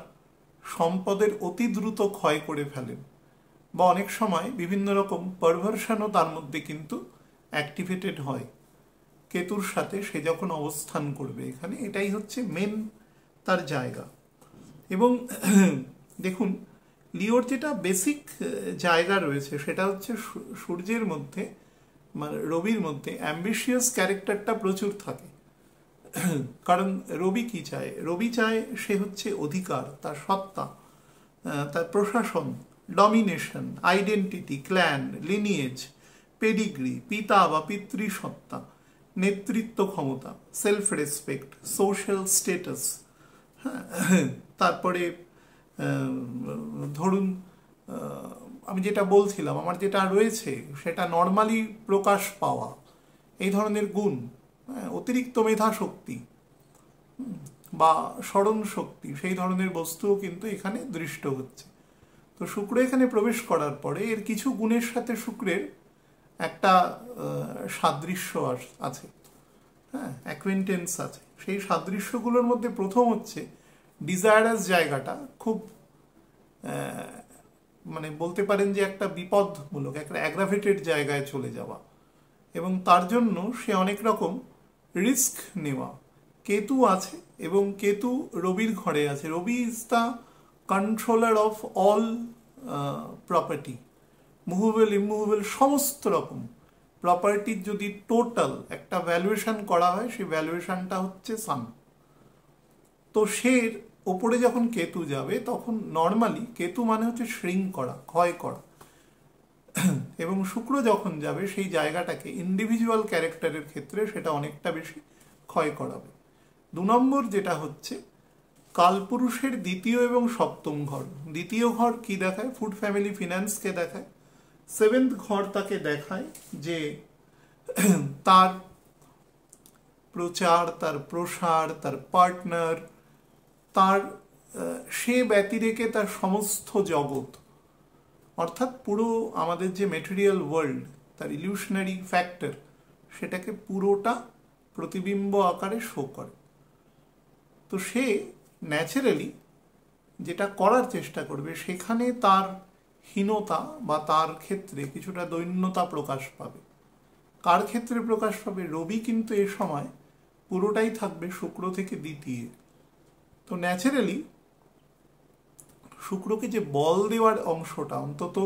সম্পদের অতি দ্রুত ক্ষয় করে ফেলেন, বা অনেক সময় বিভিন্ন রকম পারভার্সনও তার মধ্যে কিন্তু অ্যাক্টিভেটেড হয় কেতুর সাথে সে যখন অবস্থান করবে এখানে। এটাই হচ্ছে মেন তার জায়গা। এবং দেখুন লিওর যেটা বেসিক জায়গা রয়েছে সেটা হচ্ছে সূর্যের মধ্যে, মানে রবির মধ্যে অ্যাম্বিশিয়াস ক্যারেক্টারটা প্রচুর থাকে। কারণ রবি কি চায়? রবি চায় সে হচ্ছে অধিকার, তার সত্তা, তার প্রশাসন, domination, identity, clan, lineage, pedigree, পিতা বা পিতৃসত্তা, নেতৃত্ব ক্ষমতা, সেলফ রেসপেক্ট, সোশ্যাল স্টেটাস। হ্যাঁ, তারপরে ধরুন আমি যেটা বলছিলাম, আমার যেটা রয়েছে সেটা নর্মালি প্রকাশ পাওয়া, এই ধরনের গুণ, অতিরিক্ত মেধা শক্তি বা স্মরণ শক্তি, সেই ধরনের বস্তুও কিন্তু এখানে দৃষ্ট হচ্ছে। তো শুক্র এখানে প্রবেশ করার পরে এর কিছু গুণের সাথে শুক্রের একটা সাদৃশ্য আছে, হ্যাঁ, অ্যাকোয়েন্টেন্স আছে। সেই সাদৃশ্যগুলোর মধ্যে প্রথম হচ্ছে ডিজায়ারাস জায়গাটা খুব মানে বলতে পারেন যে একটা বিপদমূলক, একটা অ্যাগ্রাভেটেড জায়গায় চলে যাওয়া, এবং তার জন্য সে অনেক রকম রিস্ক নেওয়া। কেতু আছে এবং কেতু রবির ঘরে আছে। Rabi is the controller of all property, movable immovable সমস্ত রকম প্রপার্টির যদি টোটাল একটা ভ্যালুয়েশন করা হয়, সেই ভ্যালুয়েশনটা হচ্ছে সান। তো সে ওপরে যখন কেতু যাবে তখন নর্মালি কেতু মানে হচ্ছে শ্রিঙ্ক করা, ক্ষয় করা, এবং শুক্র যখন যাবে সেই জায়গাটাকে ইন্ডিভিজুয়াল ক্যারেক্টারের ক্ষেত্রে সেটা অনেকটা বেশি ক্ষয় করাবে। 2 নম্বর যেটা হচ্ছে কালপুরুষের দ্বিতীয় এবং সপ্তম ঘর। দ্বিতীয় ঘর কি দেখায়? ফুড ফ্যামিলি ফিনান্সকে দেখায়। 7th ঘর তাকে দেখায় যে তার প্রচার, তার প্রসার, তার পার্টনার, তার সে ব্যতিরেকে তার সমস্ত জগৎ, অর্থাৎ পুরো আমাদের যে মেটেরিয়াল ওয়ার্ল্ড, তার ইলিউশনারি ফ্যাক্টর, সেটাকে পুরোটা প্রতিবিম্ব আকারে শো করে। তো সে ন্যাচারালি যেটা করার চেষ্টা করবে সেখানে তার হীনতা বা তার ক্ষেত্রে কিছুটা দৈন্যতা প্রকাশ পাবে। কার ক্ষেত্রে প্রকাশ পাবে? রবি কিন্তু এ সময় পুরোটাই থাকবে শুক্র থেকে দ্বিতীয়। তো ন্যাচারালি শুক্রকে যে বল দেওয়ার অংশটা অন্তত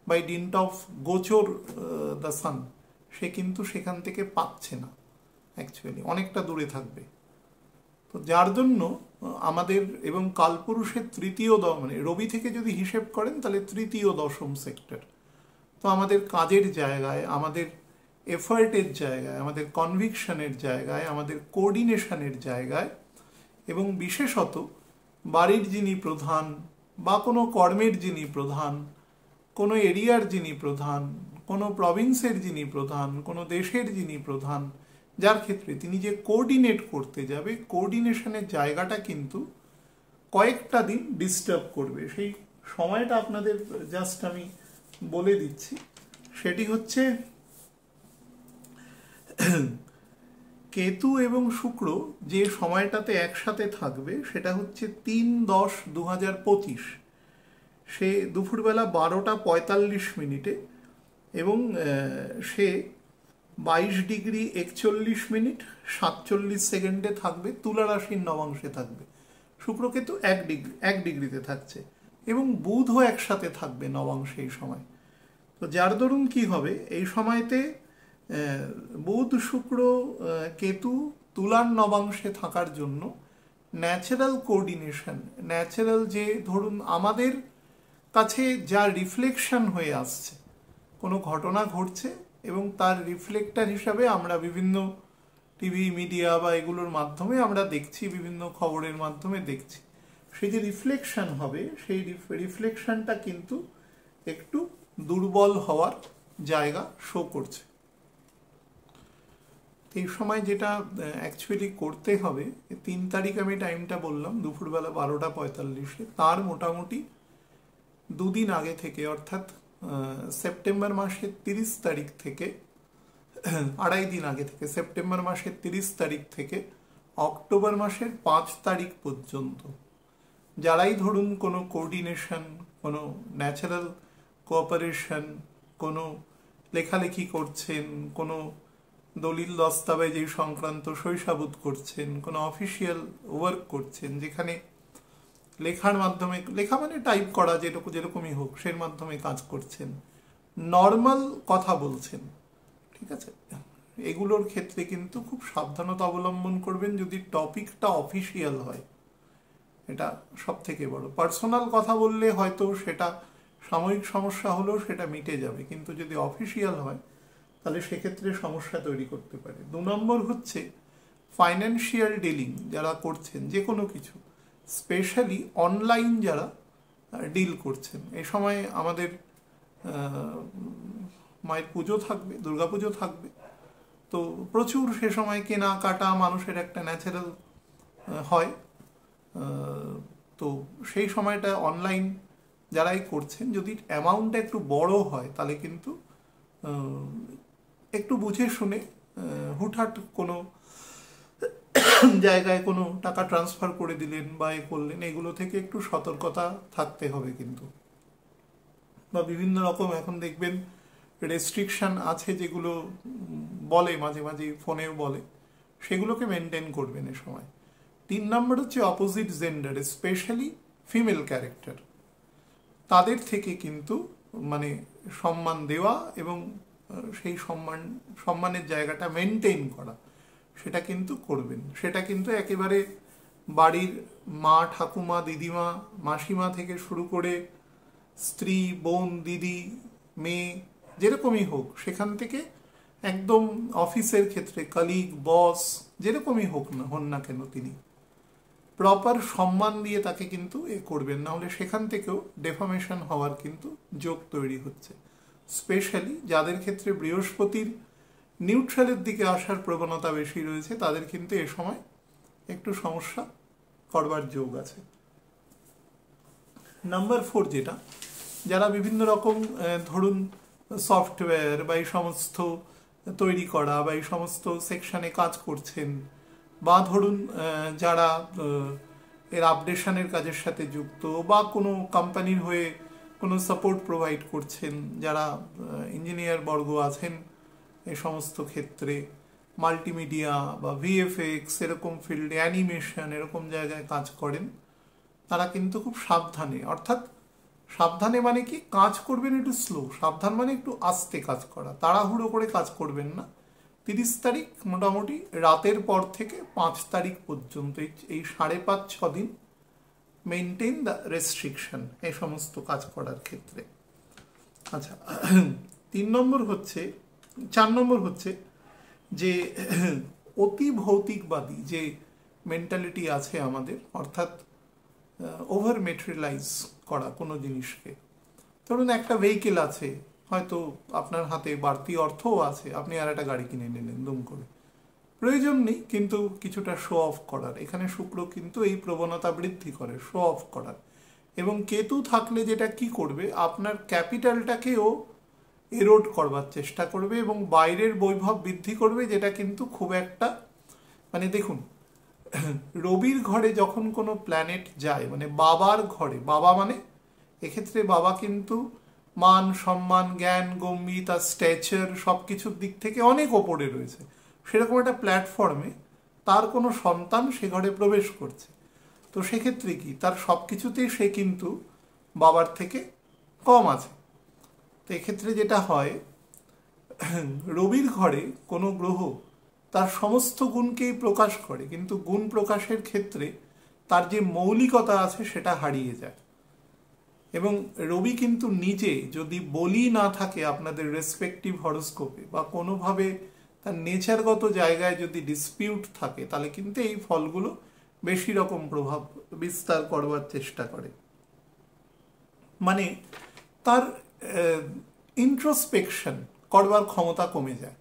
বাই ডিন্ট অফ গোচর দ্য সান, সে কিন্তু সেখান থেকে পাচ্ছে না, অ্যাকচুয়ালি অনেকটা দূরে থাকবে। তো যার জন্য আমাদের এবং কালপুরুষের তৃতীয় মানে রবি থেকে যদি হিসেব করেন তাহলে তৃতীয় দশম সেক্টর, তো আমাদের কাজের জায়গায়, আমাদের এফার্টের জায়গায়, আমাদের কনভিকশনের জায়গায়, আমাদের কোঅর্ডিনেশনের জায়গায়, এবং বিশেষত বাড়ির যিনি প্রধান বা কোনো কর্মের যিনি প্রধান, কোনো এরিয়ার যিনি প্রধান, কোনো প্রভিন্সের যিনি প্রধান, কোনো দেশের যিনি প্রধান, যার ক্ষেত্রে তিনি যে কোঅর্ডিনেট করতে যাবে, কোঅর্ডিনেশনের জায়গাটা কিন্তু কয়েকটা দিন ডিস্টার্ব করবে। সেই সময়টা আপনাদের জাস্ট আমি বলে দিচ্ছি। সেটি হচ্ছে কেতু এবং শুক্র যে সময়টাতে একসাথে থাকবে সেটা হচ্ছে 3/10/2025, সে দুপুরবেলা 12:45 এবং সে 22°41' থাকবে, তুলা রাশির নবাংশে থাকবে। শুক্র কেতু 1 ডিগ্রিতে থাকছে এবং বুধও একসাথে থাকবে নবাংশে এই সময়। তো যার দরুন কি হবে, এই সময়তে বুধ শুক্র কেতু তুলার নবাংশে থাকার জন্য ন্যাচারাল কোঅর্ডিনেশন, ন্যাচারাল যে ধরুন আমাদের কাছে যা রিফ্লেকশন হয়ে আসছে, কোনো ঘটনা ঘটছে এবং তার রিফ্লেক্টার হিসাবে আমরা বিভিন্ন টিভি মিডিয়া বা এগুলোর মাধ্যমে আমরা দেখছি, বিভিন্ন খবরের মাধ্যমে দেখছি, সেই যে রিফ্লেকশন হবে সেই রিফ্লেকশনটা কিন্তু একটু দুর্বল হওয়ার জায়গা শো করছে। এই সময় যেটা অ্যাকচুয়ালি করতে হবে, 3 তারিখ আমি টাইমটা বললাম দুপুরবেলা 12:45, তার মোটামুটি 2 দিন আগে থেকে, অর্থাৎ সেপ্টেম্বর মাসের 30 তারিখ থেকে, 2.5 দিন আগে থেকে, সেপ্টেম্বর মাসের 30 তারিখ থেকে অক্টোবর মাসের 5 তারিখ পর্যন্ত যারাই ধরুন কোনো কোঅর্ডিনেশন, কোনো ন্যাচারাল কোঅপারেশন, কোনো লেখালেখি করছেন, কোনো দলিল দস্তাবেজ এই সংক্রান্ত শৈশাবোধ করছেন, কোনো অফিসিয়াল ওয়ার্ক করছেন যেখানে লেখার মাধ্যমে, লেখা মানে টাইপ করা যেরকমই হোক, সের মাধ্যমে কাজ করছেন, নর্মাল কথা বলছেন, ঠিক আছে, এগুলোর ক্ষেত্রে কিন্তু খুব সাবধানতা অবলম্বন করবেন যদি টপিকটা অফিসিয়াল হয়। এটা সব থেকে বড়। পার্সোনাল কথা বললে হয়তো সেটা সাময়িক সমস্যা হলেও সেটা মিটে যাবে, কিন্তু যদি অফিসিয়াল হয় তাহলে সেক্ষেত্রে সমস্যা তৈরি করতে পারে। 2 নম্বর হচ্ছে ফাইন্যান্সিয়াল ডিলিং যারা করছেন, যে কোনো কিছু, স্পেশালি অনলাইন যারা ডিল করছেন, এই সময় আমাদের মায়ের পুজো থাকবে, দুর্গাপুজো থাকবে, তো প্রচুর সে সময় কেনাকাটা মানুষের একটা ন্যাচারাল হয়। তো সেই সময়টা অনলাইন যারাই করছেন, যদি অ্যামাউন্টটা একটু বড় হয় তাহলে কিন্তু একটু বুঝে শুনে হুটহাট কোনো জায়গায় কোনো টাকা ট্রান্সফার করে দিলেন বা এ করলেন, এগুলো থেকে একটু সতর্কতা থাকতে হবে কিন্তু। বা বিভিন্ন রকম এখন দেখবেন রেস্ট্রিকশন আছে যেগুলো বলে মাঝে মাঝে ফোনেও বলে, সেগুলোকে মেনটেন করবেন এ সময়। 3 নম্বর হচ্ছে opposite gender, specially female character, তাদের থেকে কিন্তু মানে সম্মান দেওয়া এবং সেই সম্মানের জায়গাটা মেনটেন করা, সেটা কিন্তু করবেন। সেটা কিন্তু একেবারে বাড়ির মা, ঠাকুমা, দিদিমা, মাসিমা থেকে শুরু করে স্ত্রী, বোন, দিদি, মেয়ে, যেরকমই হোক, সেখান থেকে একদম অফিসের ক্ষেত্রে কলিগ, বস, যেরকমই হন না কেন, তিনি প্রপার সম্মান দিয়ে তাকে কিন্তু করবেন, না হলে সেখান থেকেও ডেফামেশন হওয়ার কিন্তু যোগ তৈরি হচ্ছে। স্পেশালি যাদের ক্ষেত্রে বৃহস্পতির নিউট্রালের দিকে আসার প্রবণতা বেশি রয়েছে, তাদের কিন্তু এ সময় একটু সমস্যা করবার যোগ আছে। নাম্বার 4 যেটা, যারা বিভিন্ন রকম ধরুন সফটওয়্যার বা এই সমস্ত তৈরি করা বা এই সমস্ত সেকশনে কাজ করছেন, বা ধরুন যারা এর আপডেশনের কাজের সাথে যুক্ত, বা কোনো কোম্পানির হয়ে কোনো সাপোর্ট প্রোভাইড করছেন, যারা ইঞ্জিনিয়ার বর্গ আছেন এই সমস্ত ক্ষেত্রে, মাল্টিমিডিয়া বা ভিএফএক্স এরকম ফিল্ডে, অ্যানিমেশন এরকম জায়গায় কাজ করেন, তারা কিন্তু খুব সাবধানে, অর্থাৎ সাবধানে মানে কি, কাজ করবেন একটু স্লো, সাবধান মানে একটু আস্তে কাজ করা, তাড়াহুড়ো করে কাজ করবেন না। 30 তারিখ মোটামুটি রাতের পর থেকে 5 তারিখ পর্যন্ত এই 5.5-6 দিন মেনটেন দ্য রেস্ট্রিকশন এই সমস্ত কাজ করার ক্ষেত্রে। আচ্ছা, 4 নম্বর হচ্ছে যে অতি ভৌতিকবাদী যে মেন্টালিটি আছে আমাদের, অর্থাৎ ওভার মেটেরিয়ালাইজ করা কোনো জিনিসকে। ধরুন একটা ভেহিকেল আছে, হয়তো আপনার হাতে বাড়তি অর্থও আছে, আপনি আর একটা গাড়ি কিনে নিলেন দুম করে, প্রয়োজন নেই, কিন্তু কিছুটা শো অফ করার। এখানে শুক্র কিন্তু এই প্রবণতা বৃদ্ধি করে শো অফ করার। এবং কেতু থাকলে যেটা কি করবে, আপনার ক্যাপিটালটাকেও এরোড করবার চেষ্টা করবে এবং বাইরের বৈভব বৃদ্ধি করবে, যেটা কিন্তু খুব একটা, মানে দেখুন, রবির ঘরে যখন কোনো প্ল্যানেট যায়, মানে বাবার ঘরে, বাবা মানে এক্ষেত্রে বাবা কিন্তু মান, সম্মান, জ্ঞান, গম্ভীর, তার স্ট্যাচার সব কিছুর দিক থেকে অনেক ওপরে রয়েছে, সেরকম একটা প্ল্যাটফর্মে তার কোনো সন্তান সে ঘরে প্রবেশ করছে, তো সেক্ষেত্রে কি, তার সব কিছুতেই সে কিন্তু বাবার থেকে কম আছে। তো এক্ষেত্রে যেটা হয়, রবির ঘরে কোনো গ্রহ তার সমস্ত গুণকেই প্রকাশ করে, কিন্তু গুণ প্রকাশের ক্ষেত্রে তার যে মৌলিকতা আছে সেটা হারিয়ে যায়। এবং রবি কিন্তু নিজে যদি বলি না থাকে আপনাদের রেসপেক্টিভ হরোস্কোপে, বা কোনোভাবে তার নেচারগত জায়গায় যদি ডিসপিউট থাকে, তাহলে কিন্তু এই ফলগুলো বেশি রকম প্রভাব বিস্তার করবার চেষ্টা করে। মানে তার ইন্ট্রোস্পেকশন করবার ক্ষমতা কমে যায়।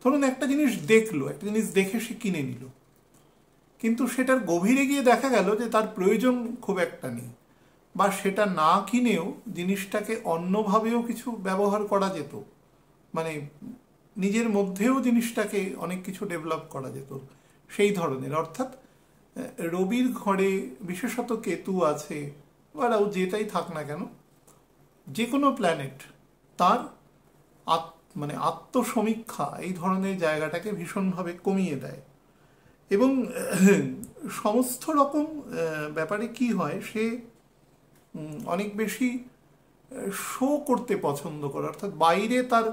ধরুন একটা জিনিস দেখলো, একটা জিনিস দেখে সে কিনে নিল, কিন্তু সেটার গভীরে গিয়ে দেখা গেল যে তার প্রয়োজন খুব একটা নেই, বা সেটা না কিনেও জিনিসটাকে অন্যভাবেও কিছু ব্যবহার করা যেত, মানে নিজের মধ্যেও জিনিসটাকে অনেক কিছু ডেভেলপ করা যেত, সেই ধরনের। অর্থাৎ রবির ঘরে বিশেষত কেতু আছে, বা যেটাই থাক না কেন, যে কোনো প্ল্যানেট তার মানে আত্মসমীক্ষা এই ধরনের জায়গাটাকে ভীষণভাবে কমিয়ে দেয়। এবং সমস্ত রকম ব্যাপারে কি হয়, সে অনেক বেশি শো করতে পছন্দ করে, অর্থাৎ বাইরে তার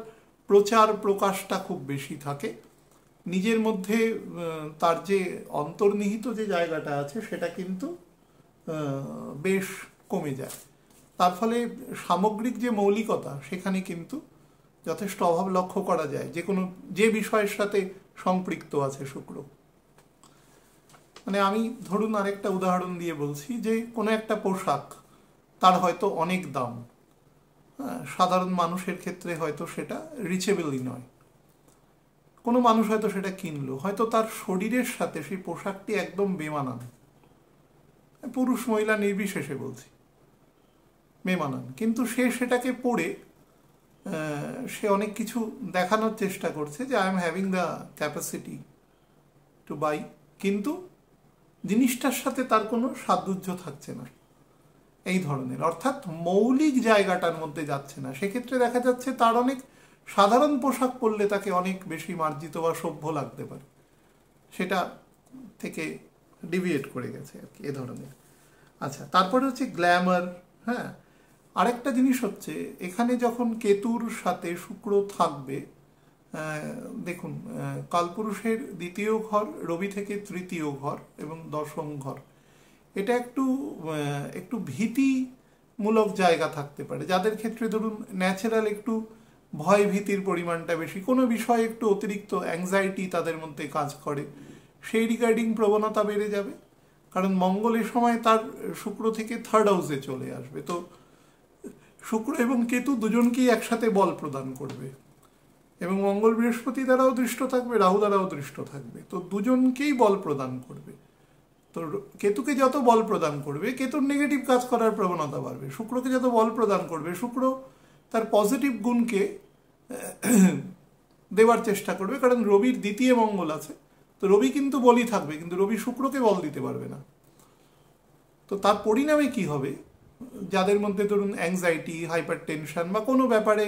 প্রচার প্রকাশটা খুব বেশি থাকে, নিজের মধ্যে তার যে অন্তর্নিহিত যে জায়গাটা আছে সেটা কিন্তু বেশ কমে যায়। তার ফলে সামগ্রিক যে মৌলিকতা সেখানে কিন্তু যথেষ্ট অভাব লক্ষ্য করা যায়, যে বিষয়ের সাথে সম্পৃক্ত আছে শুক্র। মানে আমি ধরুন আরেকটা উদাহরণ দিয়ে বলছি, যে কোনো একটা পোশাক তার হয়তো অনেক দাম, সাধারণ মানুষের ক্ষেত্রে হয়তো সেটা রিচেবলই নয়, কোনো মানুষ হয়তো সেটা কিনলো, হয়তো তার শরীরের সাথে সেই পোশাকটি একদম বেমানান, পুরুষ মহিলা নির্বিশেষে বলছি, বেমানান, কিন্তু সে সেটাকে পরে সে অনেক কিছু দেখানোর চেষ্টা করছে যে I am having the capacity to buy কিন্তু জিনিসটার সাথে তার কোনো সাদুর্য থাকছে না, এই ধরনের, অর্থাৎ মৌলিক জায়গাটার মধ্যে যাচ্ছে না। সেক্ষেত্রে দেখা যাচ্ছে তার অনেক সাধারণ পোশাক পরলে তাকে অনেক বেশি মার্জিত বা সভ্য লাগতে পারে, সেটা থেকে ডিভিয়েট করে গেছে আর কি, এ ধরনের। আচ্ছা, তারপরে হচ্ছে গ্ল্যামার। হ্যাঁ, আরেকটা জিনিস হচ্ছে এখানে যখন কেতুর সাথে শুক্র থাকবে, দেখুন কালপুরুষের দ্বিতীয় ঘর রবি থেকে তৃতীয় ঘর এবং দশম ঘর, এটা একটু ভীতিমূলক জায়গা থাকতে পারে, যাদের ক্ষেত্রে ধরুন ন্যাচারাল একটু ভয় ভীতির পরিমাণটা বেশি, কোনো বিষয়ে একটু অতিরিক্ত অ্যাংজাইটি তাদের মধ্যে কাজ করে, সেই রিগার্ডিং প্রবণতা বেড়ে যাবে। কারণ মঙ্গলের সময় তার শুক্র থেকে থার্ড হাউসে চলে আসবে, তো শুক্র এবং কেতু দুজনকেই একসাথে বল প্রদান করবে, এবং মঙ্গল বৃহস্পতি দ্বারাও দৃষ্ট থাকবে, রাহু দ্বারাও দৃষ্ট থাকবে, তো দুজনকেই বল প্রদান করবে। তো কেতুকে যত বল প্রদান করবে, কেতুর নেগেটিভ কাজ করার প্রবণতা বাড়বে। শুক্রকে যত বল প্রদান করবে, শুক্র তার পজিটিভ গুণকে দেওয়ার চেষ্টা করবে, কারণ রবির দ্বিতীয় মঙ্গল আছে, তো রবি কিন্তু বলই থাকবে, কিন্তু রবি শুক্রকে বল দিতে পারবে না। তো তার পরিণামে কি হবে, যাদের মধ্যে ধরুন অ্যাংজাইটি, হাইপার টেনশন বা কোনো ব্যাপারে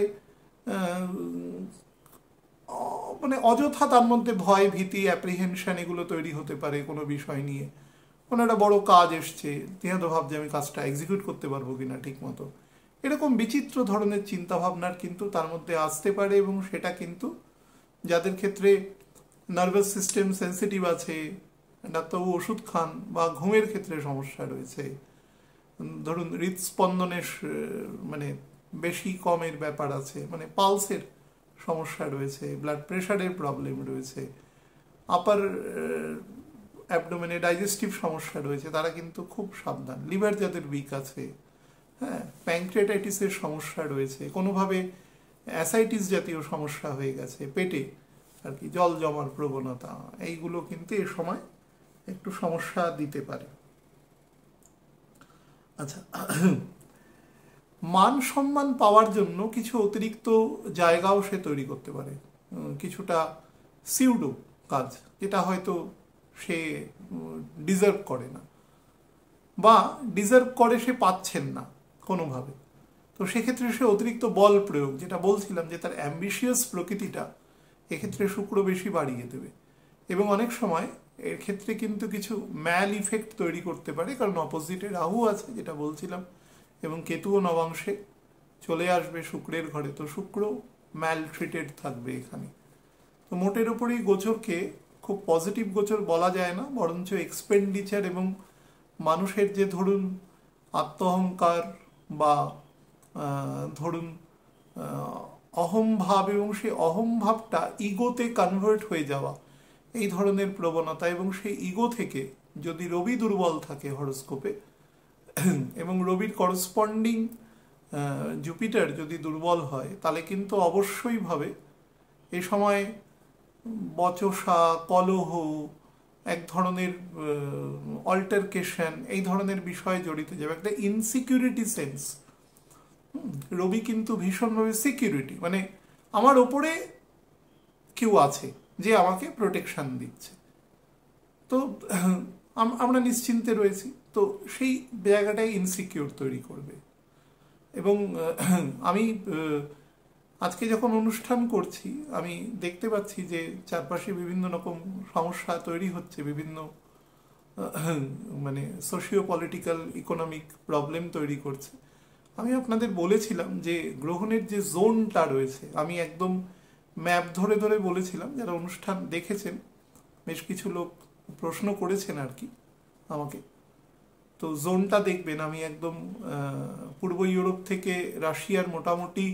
মানে অযথা তার মধ্যে ভয় ভীতি অ্যাপ্রিহেনশন এগুলো তৈরি হতে পারে কোনো বিষয় নিয়ে, কোনো একটা বড় কাজ এসছে, তিনি তো ভাবছে আমি কাজটা এক্সিকিউট করতে পারবো কিনা ঠিক মতো, এরকম বিচিত্র ধরনের চিন্তাভাবনার কিন্তু তার মধ্যে আসতে পারে। এবং সেটা কিন্তু যাদের ক্ষেত্রে নার্ভাস সিস্টেম সেন্সিটিভ আছে, ডাক্তারবাবু ওষুধ খান, বা ঘুমের ক্ষেত্রে সমস্যা রয়েছে, ধরুন হৃদস্পন্দনের মানে বেশি কমের ব্যাপার আছে, মানে পালসের সমস্যা রয়েছে, ব্লাড প্রেশারের প্রবলেম রয়েছে, আপার অ্যাবডোমেনে ডাইজেস্টিভ সমস্যা রয়েছে, তারা কিন্তু খুব সাবধান। লিভার যাদের উইক আছে, হ্যাঁ, প্যাঙ্ক্রিয়াটাইটিসের সমস্যা রয়েছে, কোনোভাবে অ্যাসাইটিস জাতীয় সমস্যা হয়ে গেছে, পেটে আর কি জল জমার প্রবণতা, এইগুলো কিন্তু এ সময় একটু সমস্যা দিতে পারে। আচ্ছা, মান সম্মান পাওয়ার জন্য কিছু অতিরিক্ত জায়গাও সে তৈরি করতে পারে, কিছুটা সিউডো কাজ, যেটা হয়তো সে ডিজার্ভ করে না, বা ডিজার্ভ করে সে পাচ্ছেন না কোনোভাবে। তো সেক্ষেত্রে সে অতিরিক্ত বল প্রয়োগ, যেটা বলছিলাম যে তার অ্যাম্বিশিয়াস প্রকৃতিটা এক্ষেত্রে শুক্র বেশি বাড়িয়ে দেবে, এবং অনেক সময় এর ক্ষেত্রে কিন্তু কিছু ম্যাল ইফেক্ট তৈরি করতে পারে, কারণ অপোজিটে রাহু আছে যেটা বলছিলাম, এবং কেতুও নবাংশে চলে আসবে শুক্রের ঘরে, তো শুক্র ম্যাল ট্রিটেড থাকবে এখানে। তো মোটের ওপরেই গোচরকে খুব পজিটিভ গোচর বলা যায় না, বরঞ্চ এক্সপেন্ডিচার এবং মানুষের যে ধরুন আত্মহংকার বা ধরুন অহংভাব, এবং সেই অহংভাবটা ইগোতে কনভার্ট হয়ে যাওয়া, এই ধরনের প্রবণতা, এবং সেই ইগো থেকে যদি রবি দুর্বল থাকে হরোস্কোপে, এবং রবির করসপন্ডিং জুপিটার যদি দুর্বল হয়, তাহলে কিন্তু অবশ্যইভাবে এ সময় বচসা, কলহ, এক ধরনের অল্টারকেশন, এই ধরনের বিষয়ে জড়িত যাবে, একটা ইনসিকিউরিটি সেন্স। রবি কিন্তু ভীষণভাবে সিকিউরিটি, মানে আমার ওপরে কেউ আছে যে আমাকে প্রোটেকশন দিচ্ছে, তো আমরা নিশ্চিন্তে রয়েছি, তো সেই জায়গাটায় ইনসিকিউর তৈরি করবে। এবং আমি আজকে যখন অনুষ্ঠান করছি, আমি দেখতে পাচ্ছি যে চারপাশে বিভিন্ন রকম সমস্যা তৈরি হচ্ছে, বিভিন্ন মানে সোশিও পলিটিক্যাল ইকোনমিক প্রবলেম তৈরি করছে। আমি আপনাদের বলেছিলাম যে গ্রহণের যে জোনটা রয়েছে, আমি একদম ম্যাপ ধরে ধরে বলেছিলাম, যারা অনুষ্ঠান দেখেছেন বেশ কিছু লোক প্রশ্ন করেছেন আর কি আমাকে, তো জোনটা দেখবেন আমি একদম পূর্ব ইউরোপ থেকে রাশিয়ার মোটামুটি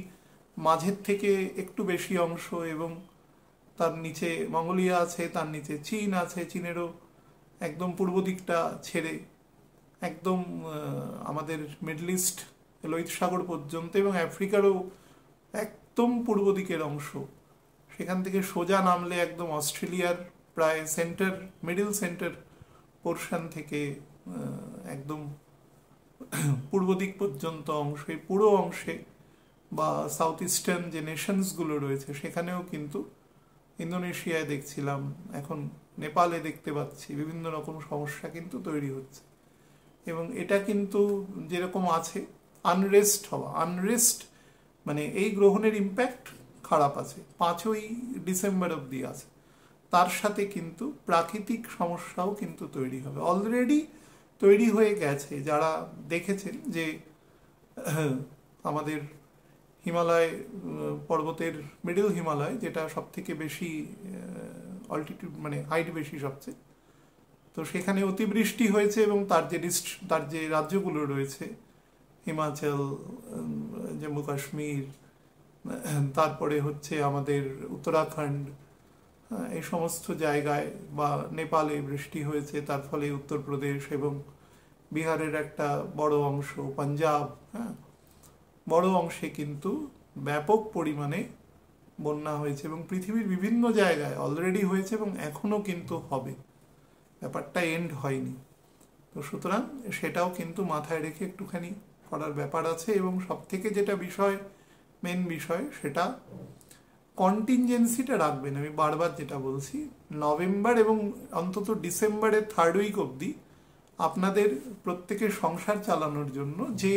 মাঝের থেকে একটু বেশি অংশ, এবং তার নিচে মঙ্গোলিয়া আছে, তার নিচে চীন আছে, চীনেরও একদম পূর্ব দিকটা ছেড়ে একদম আমাদের মিডল ইস্ট লোহিত সাগর পর্যন্ত, এবং আফ্রিকারও একদম পূর্ব দিকের অংশ, সেখান থেকে সোজা নামলে একদম অস্ট্রেলিয়ার প্রায় সেন্টার, মিডল সেন্টার পোর্শন থেকে একদম পূর্ব দিক পর্যন্ত অংশ, এই পুরো অংশে বা সাউথ ইস্টার্ন যে নেশনসগুলো রয়েছে সেখানেও কিন্তু, ইন্দোনেশিয়ায় দেখছিলাম, এখন নেপালে দেখতে পাচ্ছি বিভিন্ন রকম সমস্যা কিন্তু তৈরি হচ্ছে। এবং এটা কিন্তু যেরকম আছে আনরেস্ট হওয়া, আনরেস্ট মানে এই গ্রহণের ইম্প্যাক্ট খারাপ আছে, 5ই ডিসেম্বর অবধি আছে। তার সাথে কিন্তু প্রাকৃতিক সমস্যাও কিন্তু তৈরি হবে, অলরেডি তৈরি হয়ে গেছে। যারা দেখেছেন যে আমাদের হিমালয় পর্বতের মিডল হিমালয়, যেটা সব থেকে বেশি অল্টিটিউড মানে হাইট বেশি সবচেয়ে, তো সেখানে অতিবৃষ্টি হয়েছে এবং তার যে রাজ্যগুলো রয়েছে হিমাচল, জম্মু কাশ্মীর, তারপরে হচ্ছে আমাদের উত্তরাখণ্ড, এই সমস্ত জায়গায় বা নেপালে বৃষ্টি হয়েছে, তার ফলে উত্তরপ্রদেশ এবং বিহারের একটা বড় অংশ, পাঞ্জাব, হ্যাঁ, বড় অংশে কিন্তু ব্যাপক পরিমাণে বন্যা হয়েছে এবং পৃথিবীর বিভিন্ন জায়গায় অলরেডি হয়েছে এবং এখনো কিন্তু হবে, ব্যাপারটা এন্ড হয়নি। তো সুতরাং সেটাও কিন্তু মাথায় রেখে একটুখানি করার ব্যাপার আছে। এবং সব থেকে যেটা মেন বিষয়, সেটা কন্টিনজেন্সিটা রাখবেন। আমি বারবার যেটা বলছি, নভেম্বর এবং অন্তত ডিসেম্বরের 3rd উইক অবধি আপনাদের প্রত্যেকের সংসার চালানোর জন্য যে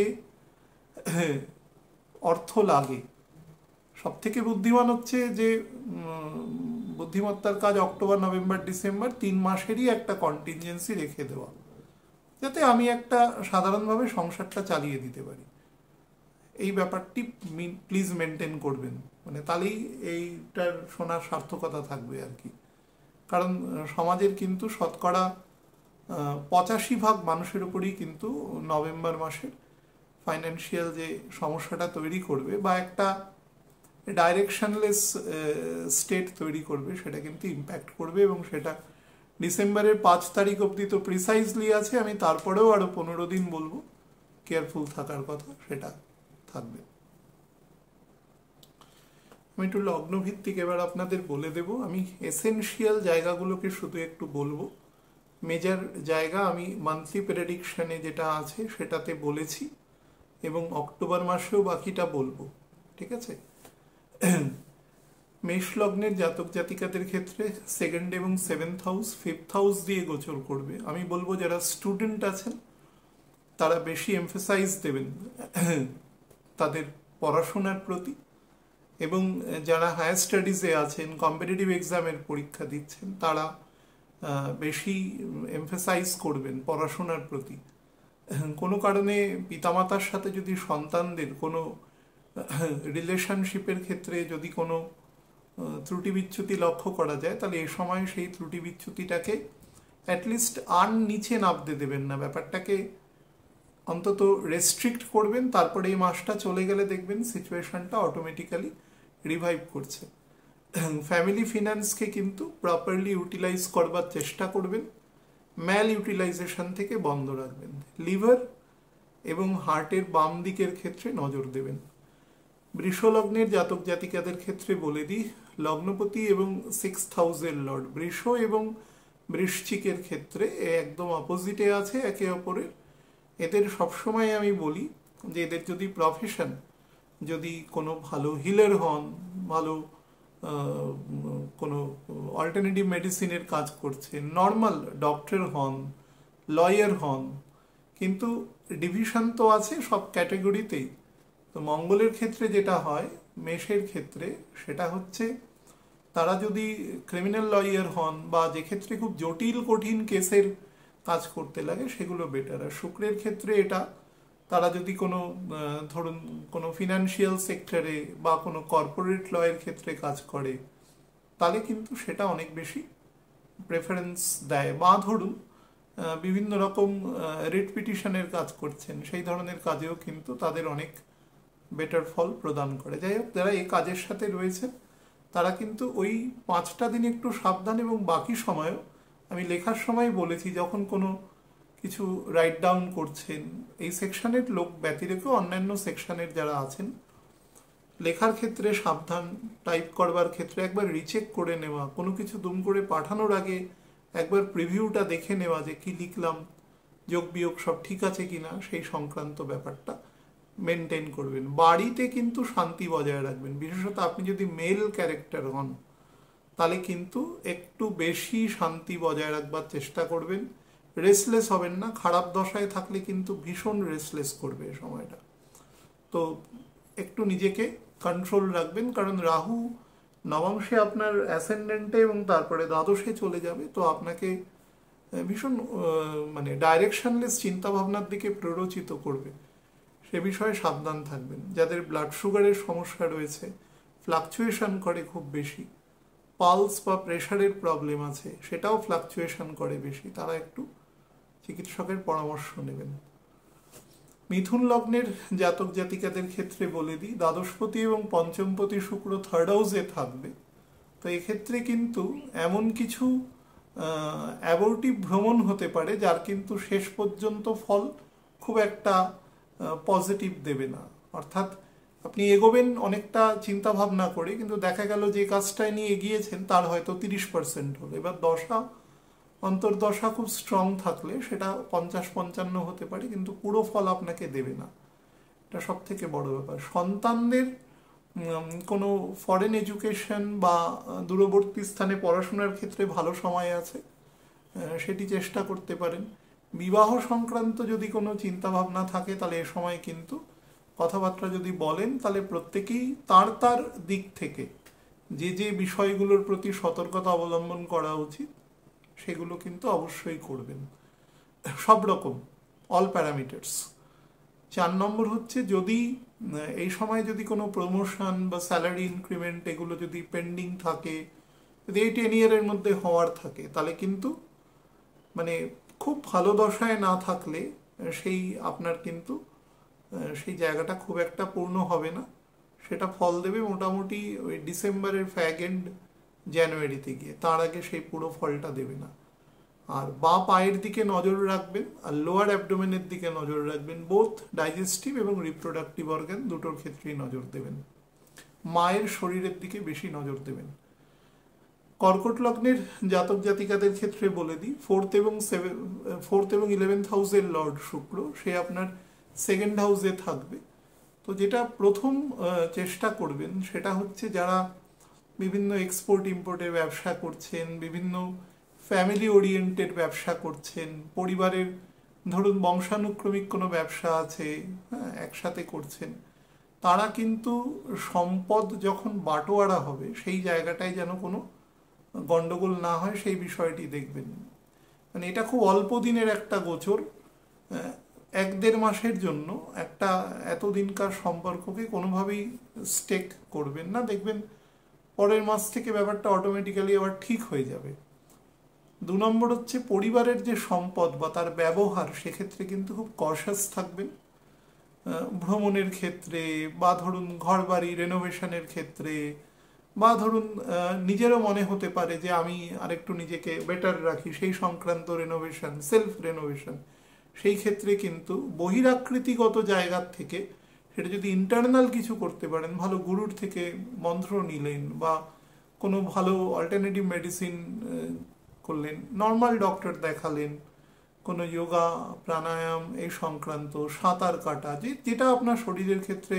অর্থ লাগে, সব থেকে বুদ্ধিমান হচ্ছে যে বুদ্ধিমত্তার কাজ অক্টোবর, নভেম্বর, ডিসেম্বর 3 মাসেরই একটা কন্টিনজেন্সি রেখে দেওয়া, যাতে আমি একটা সাধারণভাবে সংসারটা চালিয়ে দিতে পারি। এই ব্যাপারটি প্লিজ মেনটেন করবেন, মানে তাহলেই এইটার শোনার সার্থকতা থাকবে আর কি। কারণ সমাজের কিন্তু শতকরা 85% মানুষের উপরই কিন্তু নভেম্বর মাসের ফাইন্যান্সিয়াল যে সমস্যাটা তৈরি করবে বা একটা ডাইরেকশনলেস স্টেট তৈরি করবে, সেটা কিন্তু ইম্প্যাক্ট করবে। এবং সেটা ডিসেম্বরের 5 তারিখ অবধি তো প্রিসাইজলি আছে, আমি তারপরেও আরো 15 দিন বলবো কেয়ারফুল থাকার কথা, সেটা থাকবে। আমি একটু লগ্ন ভিত্তিক এবার আপনাদের বলে দেব। আমি এসেনশিয়াল জায়গাগুলোকে শুধু একটু বলবো, মেজর জায়গা আমি মান্থলি প্রেডিকশনে যেটা আছে সেটাতে বলেছি এবং অক্টোবর মাসেও বাকিটা বলবো, ঠিক আছে। মেষ লগ্নের জাতক জাতিকাদের ক্ষেত্রে 2nd এবং 7th হাউস 5th হাউস দিয়ে গোচর করবে। আমি বলবো যারা স্টুডেন্ট আছেন তারা বেশি এমফেসাইজ দেবেন তাদের পড়াশোনার প্রতি, এবং যারা হায়ার স্টাডিজে আছেন, কম্পিটিটিভ এক্সামের পরীক্ষা দিচ্ছেন, তারা বেশি এমফেসাইজ করবেন পড়াশোনার প্রতি। কোনো কারণে পিতামাতার সাথে যদি সন্তানদের কোনো রিলেশনশিপের ক্ষেত্রে যদি কোনো ত্রুটি বিচ্যুতি লক্ষ্য করা যায়, তাহলে এ সময় সেই ত্রুটি বিচ্যুতিটাকে অ্যাটলিস্ট আর নিচে নামতে দেবেন না, ব্যাপারটাকে অন্তত রেস্ট্রিক্ট করবেন। তারপরে এই মাসটা চলে গেলে দেখবেন সিচুয়েশনটা অটোমেটিক্যালি রিভাইভ করছে। ফ্যামিলি ফিনান্সকে কিন্তু প্রপারলি ইউটিলাইজ করবার চেষ্টা করবেন, ম্যাল ইউটিলাইজেশন থেকে বন্ধ রাখবেন। লিভার এবং হার্টের বাম দিকের ক্ষেত্রে নজর দেবেন। বৃষ লগ্নের জাতক জাতিকাদের ক্ষেত্রে বলে দিই, লগ্নপতি এবং 6th হাউসের লর্ড বৃষ এবং বৃশ্চিকের ক্ষেত্রে একদম অপোজিটে আছে একে অপরের। এদের সবসময় আমি বলি যে এদের যদি প্রফেশন, যদি কোনো ভালো হিলার হন, ভালো কোনো অল্টারনেটিভ মেডিসিনের কাজ করছেন, নর্মাল ডক্টর হন, লয়ার হন, কিন্তু ডিভিশন তো আছে সব ক্যাটাগরিতেই। তো মঙ্গলের ক্ষেত্রে যেটা হয় মেষের ক্ষেত্রে, সেটা হচ্ছে তারা যদি ক্রিমিনাল লয়ার হন বা যে ক্ষেত্রে খুব জটিল কঠিন কেসের কাজ করতে লাগে সেগুলো বেটার। আর শুক্রের ক্ষেত্রে এটা তারা যদি কোনো ধরুন কোনো ফিনান্সিয়াল সেক্টরে বা কোনো কর্পোরেট লয়ের ক্ষেত্রে কাজ করে, তাহলে কিন্তু সেটা অনেক বেশি প্রেফারেন্স দেয়। বা ধরুন বিভিন্ন রকম রিট পিটিশনের কাজ করছেন, সেই ধরনের কাজেও কিন্তু তাদের অনেক বেটার ফল প্রদান করে। যাই হোক, যারা এই কাজের সাথে রয়েছে তারা কিন্তু ওই 5টা দিন একটু সাবধান, এবং বাকি সময়ও আমি লেখার সময় বলেছি যখন কোনো কিছু রাইট ডাউন করছেন, এই সেকশনের লোক ব্যতিরেকে অন্যান্য সেকশনের যারা আছেন, লেখার ক্ষেত্রে সাবধান, টাইপ করবার ক্ষেত্রে একবার রিচেক করে নেওয়া, কোনো কিছু দুম করে পাঠানোর আগে একবার প্রিভিউটা দেখে নেওয়া যে কি লিখলাম, যোগ বিয়োগ সব ঠিক আছে কিনা, সেই সংক্রান্ত ব্যাপারটা মেনটেন করবেন। বাড়িতে কিন্তু শান্তি বজায় রাখবেন, বিশেষত আপনি যদি মেল ক্যারেক্টার হন তাহলে কিন্তু একটু বেশি শান্তি বজায় রাখবার চেষ্টা করবেন। রেস্টলেস হবেন না, খারাপ দশায় থাকলে কিন্তু ভীষণ রেস্টলেস করবে এই সময়টা। তো একটু নিজেকে কন্ট্রোল রাখবেন, কারণ রাহু নবংশে আপনার অ্যাসেন্ডেন্টে এবং তারপরে দ্বাদশে চলে যাবে। তো আপনাকে ভীষণ মানে ডাইরেকশনলেস চিন্তাভাবনার দিকে প্ররোচিত করবে। সে বিষয়ে সাবধান থাকবেন। যাদের ব্লাড সুগারের সমস্যা রয়েছে, ফ্লাকচুয়েশন করে খুব বেশি, পালস বা প্রেশারের প্রবলেম আছে, সেটাও ফ্লাকচুয়েশন করে বেশি, তারা একটু চিকিৎসকের পরামর্শ নেবেন। মিথুন লগ্নের জাতক জাতিকাদের ক্ষেত্রে বলে দিই, দ্বাদশপতি এবং পঞ্চমপতি শুক্র থার্ড হাউসে থাকবে। তো এক্ষেত্রে কিন্তু এমন কিছু অ্যাবর্টিভ ভ্রমণ হতে পারে যার কিন্তু শেষ পর্যন্ত ফল খুব একটা পজিটিভ দেবে না। অর্থাৎ আপনি এগোবেন অনেকটা চিন্তা ভাবনা করে, কিন্তু দেখা গেল যে কাজটায় নিয়ে এগিয়েছেন তার হয়তো 30% হলো। এবার দশা, অন্তর্দশা খুব স্ট্রং থাকলে সেটা 50-55 হতে পারে, কিন্তু পুরো ফল আপনাকে দেবে না। এটা সব থেকে বড় ব্যাপার। সন্তানদের কোনো ফরেন এডুকেশন বা দূরবর্তী স্থানে পড়াশোনার ক্ষেত্রে ভালো সময় আছে, সেটি চেষ্টা করতে পারেন। বিবাহ সংক্রান্ত যদি কোনো চিন্তাভাবনা থাকে তাহলে এ সময় কিন্তু কথাবার্তা যদি বলেন তাহলে প্রত্যেকেই তার তার দিক থেকে যে যে বিষয়গুলোর প্রতি সতর্কতা অবলম্বন করা উচিত সেগুলো কিন্তু অবশ্যই করবেন, সব রকম, অল প্যারামিটার্স। 4 নম্বর হচ্ছে, যদি এই সময় যদি কোনো প্রমোশন বা স্যালারি ইনক্রিমেন্ট এগুলো যদি পেন্ডিং থাকে, যদি এই 10 ইয়ারের মধ্যে হওয়ার থাকে, তাহলে কিন্তু মানে খুব ভালো দশায় না থাকলে সেই আপনার কিন্তু সেই জায়গাটা খুব একটা পূর্ণ হবে না। সেটা ফল দেবে মোটামুটি ওই ডিসেম্বরের ফ্যাগ এন্ড জানুয়ারিতে গিয়ে, তার আগে সেই পুরো ফলটা দেবে না। আর বা পায়ের দিকে নজর রাখবেন আর লোয়ার অ্যাবডোমেনের দিকে নজর রাখবেন, বোথ ডাইজেস্টিভ এবং রিপ্রোডাক্টিভ অর্গান দুটোর ক্ষেত্রেই নজর দেবেন। মায়ের শরীরের দিকে বেশি নজর দেবেন। কর্কট লগ্নের জাতক জাতিকাদের ক্ষেত্রে বলে দিই, ফোর্থ এবং 11th হাউসের লর্ড শুক্র, সে আপনার সেকেন্ড হাউসে থাকবে। তো যেটা প্রথম চেষ্টা করবেন সেটা হচ্ছে, যারা বিভিন্ন এক্সপোর্ট ইম্পোর্টের ব্যবসা করছেন, বিভিন্ন ফ্যামিলি ওরিয়েন্টেড ব্যবসা করছেন, পরিবারের ধরুন বংশানুক্রমিক কোনো ব্যবসা আছে, হ্যাঁ, একসাথে করছেন, তারা কিন্তু সম্পদ যখন বাটোয়ারা হবে সেই জায়গাটায় যেন কোনো গন্ডগোল না হয় সেই বিষয়টি দেখবেন। মানে এটা খুব অল্প দিনের একটা গোচর, 1-1.5 মাসের জন্য একটা এতদিনকার সম্পর্ককে কোনোভাবেই স্টেক করবেন না, দেখবেন পরের মাস থেকে ব্যাপারটা অটোমেটিক্যালি আবার ঠিক হয়ে যাবে। 2 নম্বর হচ্ছে, পরিবারের যে সম্পদ বা তার ব্যবহার, সেক্ষেত্রে কিন্তু খুব কশাস থাকবেন। ভ্রমণের ক্ষেত্রে বা ধরুন ঘর বাড়ি রেনোভেশনের ক্ষেত্রে, বা ধরুন নিজেরও মনে হতে পারে যে আমি আরেকটু নিজেকে বেটার রাখি, সেই সংক্রান্ত রেনোভেশন, সেলফ রেনোভেশন, সেই ক্ষেত্রে কিন্তু বহিরাকৃতিগত জায়গার থেকে সেটা যদি ইন্টারনাল কিছু করতে পারেন, ভালো গুরুর থেকে মন্ত্র নিলেন বা কোনো ভালো অল্টারনেটিভ মেডিসিন করলেন, নর্মাল ডক্টর দেখালেন, কোনো যোগা প্রাণায়াম এই সংক্রান্ত, সাঁতার কাটা, যেটা আপনার শরীরের ক্ষেত্রে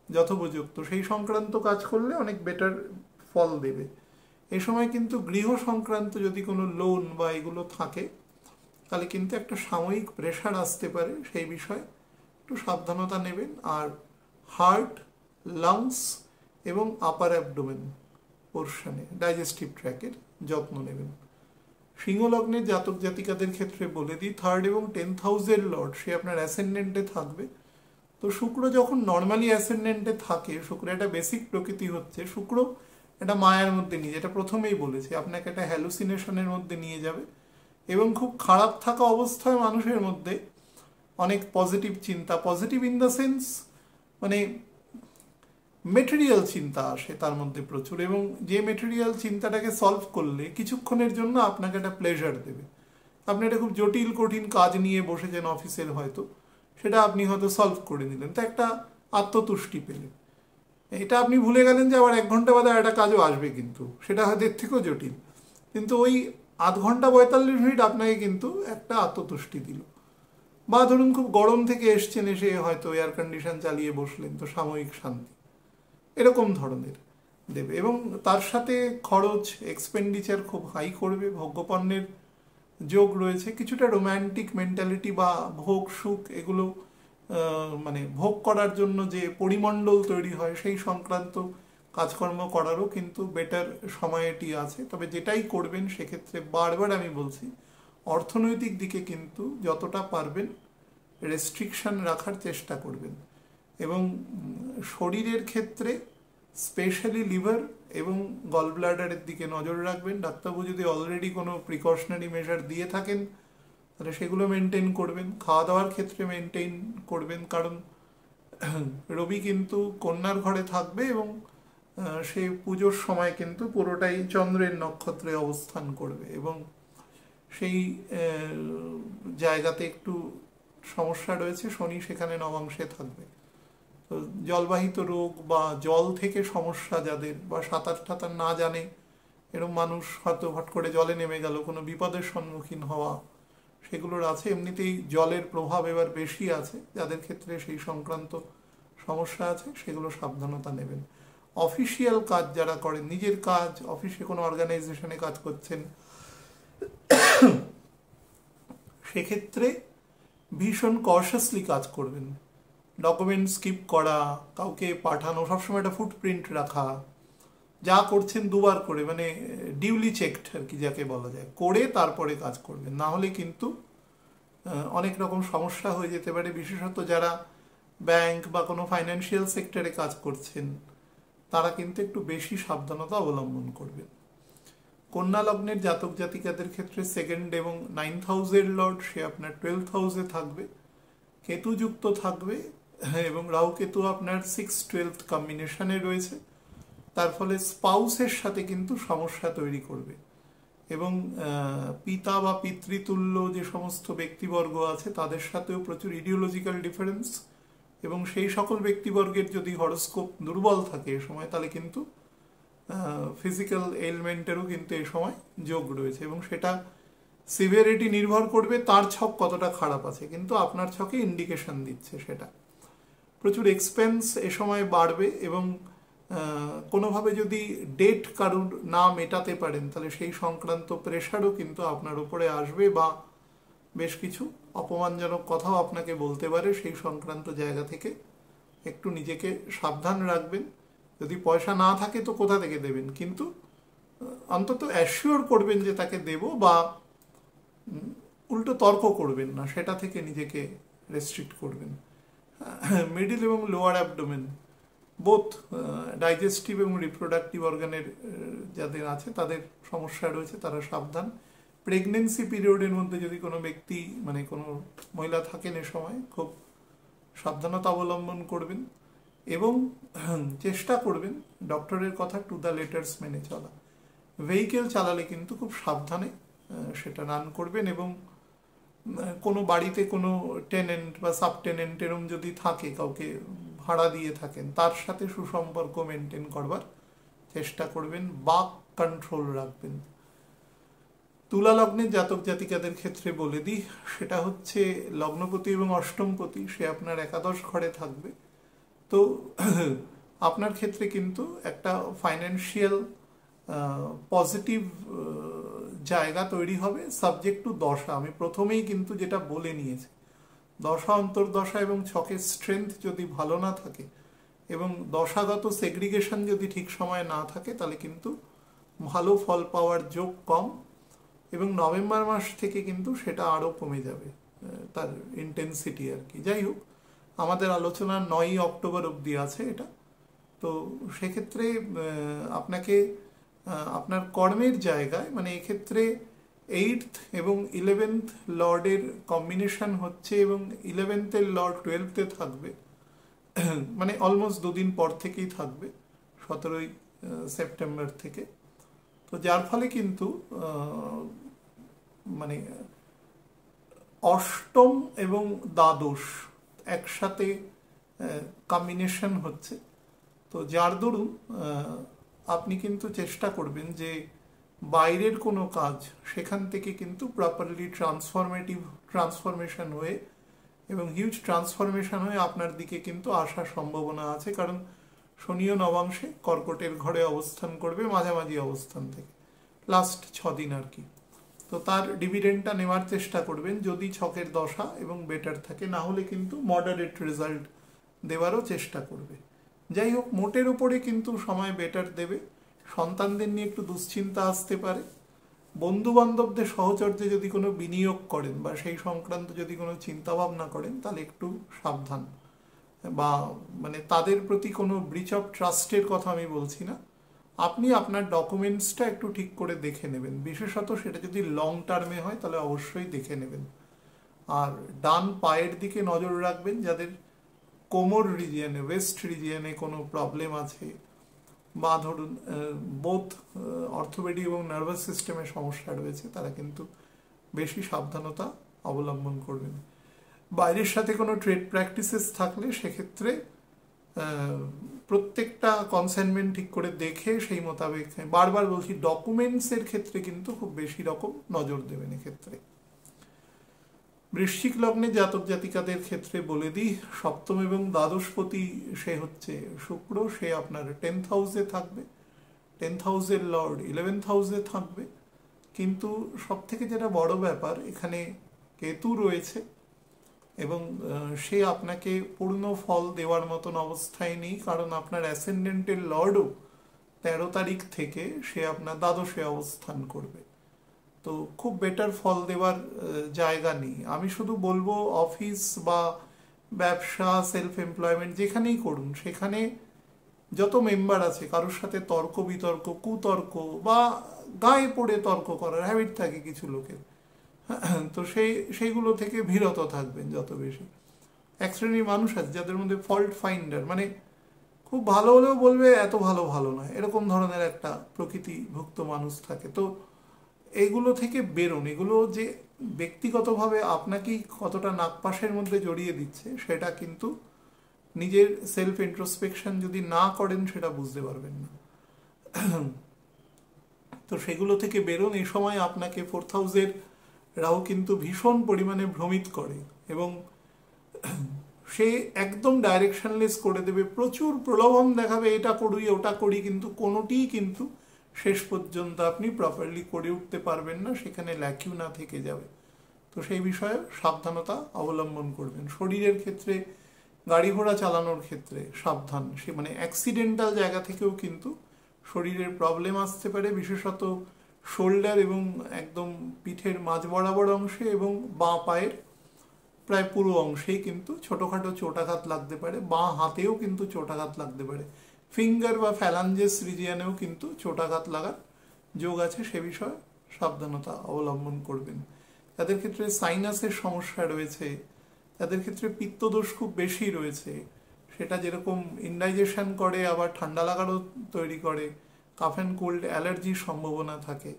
যথোপযুক্ত, সেই সংক্রান্ত কাজ করলে অনেক বেটার ফল দেবে। এই সময় কিন্তু গৃহ সংক্রান্ত যদি কোনো লোন বা এগুলো থাকে তাহলে কিন্তু একটা সাময়িক প্রেশার আসতে পারে, সেই বিষয়ে একটু সাবধানতা নেবেন। আর হার্ট, লাংস এবং আপার অ্যাবডোমেন পোর্শনে, ডাইজেস্টিভ ট্র্যাকের যত্ন নেবেন। সিংহ লগ্নের জাতক জাতিকাদের ক্ষেত্রে বলে দিই, 3rd এবং 10th হাউসের লর্ড সে আপনার অ্যাসেন্ডেন্টে থাকবে। তো শুক্র যখন নর্মালি অ্যাসেন্ডেন্টে থাকে, শুক্র একটা বেসিক প্রকৃতি হচ্ছে, শুক্র একটা মায়ার মধ্যে নিয়ে, যেটা প্রথমেই বলেছি, আপনাকে একটা হ্যালুসিনেশনের মধ্যে নিয়ে যাবে এবং খুব খারাপ থাকা অবস্থায় মানুষের মধ্যে অনেক পজিটিভ চিন্তা, পজিটিভ ইন দ্য সেন্স মানে মেটেরিয়াল চিন্তা আসে তার মধ্যে প্রচুর, এবং যে মেটেরিয়াল চিন্তাটাকে সলভ করলে কিছুক্ষণের জন্য আপনাকে একটা প্লেজার দেবে। আপনি একটা খুব জটিল কঠিন কাজ নিয়ে বসেছেন অফিসের, হয়তো সেটা আপনি হয়তো সলভ করে নিলেন, তো একটা আত্মতুষ্টি পেলেন। এটা আপনি ভুলে গেলেন যে আবার 1 ঘন্টা বাদে একটা কাজও আসবে, কিন্তু সেটা হয়তো এর থেকেও জটিল, কিন্তু ওই আধ ঘন্টা 45 মিনিট আপনাকে কিন্তু একটা আত্মতুষ্টি দিল। বা ধরুন খুব গরম থেকে এসছেন, এসে হয়তো এয়ার কন্ডিশন চালিয়ে বসলেন, তো সাময়িক শান্তি, এরকম ধরনের। দেবে এবং তার সাথে খরচ এক্সপেন্ডিচার খুব হাই করবে, ভোগ্যপণ্যের যোগ রয়েছে, কিছুটা রোম্যান্টিক মেন্টালিটি বা ভোগ সুখ এগুলো মানে ভোগ করার জন্য যে পরিমণ্ডল তৈরি হয় সেই সংক্রান্ত কাজকর্ম করারও কিন্তু বেটার সময় এটি আছে। তবে যেটাই করবেন সেক্ষেত্রে বারবার আমি বলছি অর্থনৈতিক দিকে কিন্তু যতটা পারবেন রেস্ট্রিকশন রাখার চেষ্টা করবেন এবং শরীরের ক্ষেত্রে স্পেশালি লিভার এবং গল ব্লাডারের দিকে নজর রাখবেন। ডাক্তারবাবু যদি অলরেডি কোনো প্রিকশনারি মেজার দিয়ে থাকেন তাহলে সেগুলো মেনটেন করবেন, খাওয়া দাওয়ার ক্ষেত্রে মেনটেন করবেন, কারণ রবি কিন্তু কন্যার ঘরে থাকবে এবং সে পুজোর সময় কিন্তু পুরোটাই চন্দ্রের নক্ষত্রে অবস্থান করবে এবং সেই জায়গাতে একটু সমস্যা রয়েছে, শনি সেখানে নবাংশে থাকবে। তো জলবাহিত রোগ বা জল থেকে সমস্যা যাদের, বা সাঁতার টাতার না জানে এরকম মানুষ হয়তো হট করে জলে নেমে গেল, কোনো বিপদের সম্মুখীন হওয়া, সেগুলোর আছে। এমনিতেই জলের প্রভাব এবার বেশি আছে, যাদের ক্ষেত্রে সেই সংক্রান্ত সমস্যা আছে সেগুলো সাবধানতা নেবেন। অফিসিয়াল কাজ যারা করেন, নিজের কাজ, অফিসে কোনো অর্গানাইজেশনে কাজ করছেন, সেক্ষেত্রে ভীষণ কশাসলি কাজ করবেন। ডকুমেন্ট স্কিপ করা, কাউকে পাঠানো, সবসময় একটা ফুটপ্রিন্ট রাখা, যা করছেন দুবার করে, মানে ডিউলি চেকড আর কি যাকে বলা যায়, করে তারপরে কাজ করবেন, না হলে কিন্তু অনেক রকম সমস্যা হয়ে যেতে পারে। বিশেষত যারা ব্যাংক বা কোনো ফাইন্যান্সিয়াল সেক্টরে কাজ করছেন তারা কিন্তু একটু বেশি সাবধানতা অবলম্বন করবেন। কন্যা লগ্নের জাতক জাতিকাদের ক্ষেত্রে সেকেন্ড এবং 9th হাউসের লর্ড সে আপনার 12th হাউসে থাকবে, কেতু যুক্ত থাকবে এবং রাহু কেতু আপনার 6-12 কম্বিনেশনে রয়েছে। তার ফলে স্পাউসের সাথে কিন্তু সমস্যা তৈরি করবে এবং পিতা বা পিতৃতুল্য যে সমস্ত ব্যক্তিবর্গ আছে তাদের সাথেও প্রচুর ইডিওলজিক্যাল ডিফারেন্স, এবং সেই সকল ব্যক্তিবর্গের যদি হরোস্কোপ দুর্বল থাকে এ সময় তাহলে কিন্তু ফিজিক্যাল এলিমেন্টেরও কিন্তু এই সময় যোগ রয়েছে এবং সেটা সিভিয়ারিটি নির্ভর করবে তার ছক কতটা খারাপ আছে, কিন্তু আপনার ছকে ইন্ডিকেশন দিচ্ছে সেটা। প্রচুর এক্সপেন্স এ সময় বাড়বে এবং কোনোভাবে যদি ডেট কারুর না মেটাতে পারেন তাহলে সেই সংক্রান্ত প্রেশারও কিন্তু আপনার উপরে আসবে বা বেশ কিছু অপমানজনক কথাও আপনাকে বলতে পারে। সেই সংক্রান্ত জায়গা থেকে একটু নিজেকে সাবধান রাখবেন। যদি পয়সা না থাকে তো কোথা থেকে দেবেন, কিন্তু অন্তত অ্যাসিওর করবেন যে তাকে দেব, বা উল্টো তর্ক করবেন না, সেটা থেকে নিজেকে রেস্ট্রিক্ট করবেন। মিডিল এবং লোয়ার অ্যাবডোমেন বোথ ডাইজেস্টিভ এবং রিপ্রোডাক্টিভ অর্গানের যাদের আছে তাদের সমস্যা রয়েছে, তারা সাবধান। প্রেগনেন্সি পিরিয়ডের মধ্যে যদি কোনো ব্যক্তি মানে কোনো মহিলা থাকেন এ সময় খুব সাবধানতা অবলম্বন করবেন এবং চেষ্টা করবেন ডক্টরের কথা টু দ্য লেটার্স মেনে চলা। ভেহিকেল চালালে কিন্তু খুব সাবধানে সেটা রান করবেন এবং কোনো বাড়িতে কোনো টেনেন্ট বা সাবটেনেন্ট এরম যদি থাকে, কাউকে ভাড়া দিয়ে থাকেন, তার সাথে সুসম্পর্ক মেনটেন করবার চেষ্টা করবেন, বাক কন্ট্রোল রাখবেন। তুলা লগ্নের জাতক জাতিকাদের ক্ষেত্রে বলে দিই, সেটা হচ্ছে লগ্নপতি এবং অষ্টমপতি, সে আপনার একাদশ ঘরে থাকবে। তো আপনার ক্ষেত্রে কিন্তু একটা ফাইন্যান্সিয়াল পজিটিভ জায়গা তৈরি হবে, সাবজেক্ট টু দশা। আমি প্রথমেই কিন্তু যেটা বলে নিয়েছি, দশা অন্তর্দশা এবং ছকের স্ট্রেংথ যদি ভালো না থাকে এবং দশাগত সেগ্রিগেশন যদি ঠিক সময়ে না থাকে তাহলে কিন্তু ভালো ফল পাওয়ার যোগ কম, এবং নভেম্বর মাস থেকে কিন্তু সেটা আরও কমে যাবে তার ইন্টেন্সিটি আর কি। যাই হোক, আমাদের আলোচনা 9ই অক্টোবর অবধি আছে এটা। তো সেক্ষেত্রে আপনাকে আপনার কর্মের জায়গায়, মানে এক্ষেত্রে 8th এবং 11th লর্ডের কম্বিনেশন হচ্ছে এবং 11th লর্ড 12th থাকবে, মানে অলমোস্ট দুদিন পর থেকেই থাকবে, 17ই সেপ্টেম্বর থেকে। তো যার ফলে কিন্তু মানে অষ্টম এবং দ্বাদশ একসাথে কম্বিনেশন হচ্ছে। তো যার দরুন আপনি কিন্তু চেষ্টা করবেন যে বাইরের কোনো কাজ সেখান থেকে কিন্তু প্রপারলি ট্রান্সফরমেশন হয়ে এবং হিউজ ট্রান্সফরমেশন হয়ে আপনার দিকে কিন্তু আসার সম্ভাবনা আছে, কারণ শনিও নবাংশে কর্কটের ঘরে অবস্থান করবে মাঝামাঝি অবস্থান থেকে লাস্ট 6 দিন আর কি। তো তার ডিভিডেন্ডটা নেওয়ার চেষ্টা করবেন যদি ছকের দশা এবং বেটার থাকে, না হলে কিন্তু মডারেট রেজাল্ট দেওয়ারও চেষ্টা করবে। যাই হোক, মোটের উপরে কিন্তু সময় বেটার দেবে। সন্তানদের নিয়ে একটু দুশ্চিন্তা আসতে পারে। বন্ধু বান্ধবদের সহচর্যে যদি কোনো বিনিয়োগ করেন বা সেই সংক্রান্ত যদি কোনো চিন্তা ভাবনা করেন তাহলে একটু সাবধান, বা মানে তাদের প্রতি কোনো ব্রিচ অফ ট্রাস্টের কথা আমি বলছি না, আপনি আপনার ডকুমেন্টসটা একটু ঠিক করে দেখে নেবেন, বিশেষত সেটা যদি লং টার্মে হয় তাহলে অবশ্যই দেখে নেবেন। আর ডান পায়ের দিকে নজর রাখবেন, যাদের কোমর রিজিয়নে ওয়েস্ট রিজিয়নে কোনো প্রবলেম আছে বা ধরুন বোথ অর্থোপেডিক এবং নার্ভাস সিস্টেমের সমস্যা রয়েছে, তারা কিন্তু বেশি সাবধানতা অবলম্বন করবেন। বাইরের সাথে কোনো ট্রেড প্র্যাকটিসেস থাকলে সেক্ষেত্রে প্রত্যেকটা কনসাইনমেন্ট ঠিক করে দেখে সেই মোতাবেক, বারবার বলছি ডকুমেন্টসের ক্ষেত্রে কিন্তু খুব বেশি রকম নজর দেবেন এক্ষেত্রে। বৃশ্চিক লগ্নে জাতক জাতিকাদের ক্ষেত্রে বলে দিই, সপ্তম এবং দ্বাদশপতি সে হচ্ছে শুক্র, সে আপনার 10th হাউসে থাকবে, 10th হাউসের লর্ড 11th হাউসে থাকবে। কিন্তু সব থেকে যেটা বড় ব্যাপার, এখানে কেতু রয়েছে এবং সে আপনাকে পূর্ণ ফল দেওয়ার মতন অবস্থায় নেই, কারণ আপনার অ্যাসেন্ডেন্টের লর্ডও 13 তারিখ থেকে সে আপনার দ্বাদশে অবস্থান করবে। তো খুব বেটার ফল দেওয়ার জায়গা নেই। আমি শুধু বলবো অফিস বা ব্যবসা, সেলফ এমপ্লয়মেন্ট যেখানেই করুন, সেখানে যত মেম্বার আছে কারোর সাথে তর্ক বিতর্ক, কুতর্ক বা গায়ে পড়ে তর্ক করার হ্যাবিট থাকে কিছু লোকের, তো সেইগুলো থেকে বিরত থাকবেন যত বেশি। এক শ্রেণীর মানুষ আছে যাদের মধ্যে ফল্ট ফাইন্ডার, মানে খুব ভালো হলেও বলবে এত ভালো ভালো নয়, এরকম ধরনের একটা প্রকৃতিভুক্ত মানুষ থাকে। তো এগুলো থেকে বেরোন, এগুলো যে ব্যক্তিগতভাবে আপনাকেই কতটা নাকপাশের মধ্যে জড়িয়ে দিচ্ছে সেটা কিন্তু নিজের সেলফ ইন্ট্রোস্পেকশন যদি না করেন সেটা বুঝতে পারবেন না। তো সেগুলো থেকে বেরোন। এই সময় আপনাকে 4th হাউসের রাহু কিন্তু ভীষণ পরিমাণে ভ্রমিত করে এবং সে একদম ডাইরেকশনলেস করে দেবে, প্রচুর প্রলোভন দেখাবে, এটা করি ওটা করি, কিন্তু কোনোটিই কিন্তু শেষ পর্যন্ত আপনি প্রপারলি করে উঠতে পারবেন না, সেখানে ল্যাকিউনা থেকে যাবে। তো সেই বিষয়ে সাবধানতা অবলম্বন করবেন। শরীরের ক্ষেত্রে, গাড়ি ঘোড়া চালানোর ক্ষেত্রে সাবধান, সে মানে অ্যাক্সিডেন্টাল জায়গা থেকেও কিন্তু শরীরের প্রবলেম আসতে পারে, বিশেষত শোল্ডার এবং একদম পিঠের মাঝ বরাবর অংশে এবং বাঁ পায়ের প্রায় পুরো অংশেই কিন্তু ছোটোখাটো চোটাঘাত লাগতে পারে, বাঁ হাতেও কিন্তু চোটাঘাত লাগতে পারে, ফিঙ্গার বা ফ্যালাঞ্জেস রিজিয়ানেও কিন্তু চোটাঘাত লাগার যোগ আছে, সে বিষয়ে সাবধানতা অবলম্বন করবেন। তাদের ক্ষেত্রে সাইনাসের সমস্যা রয়েছে, তাদের ক্ষেত্রে পিত্তদোষ খুব বেশি রয়েছে, সেটা যেরকম ইনডাইজেশন করে আবার ঠান্ডা লাগারও তৈরি করে, কাফ অ্যান্ড কোল্ড অ্যালার্জির সম্ভাবনা থাকে,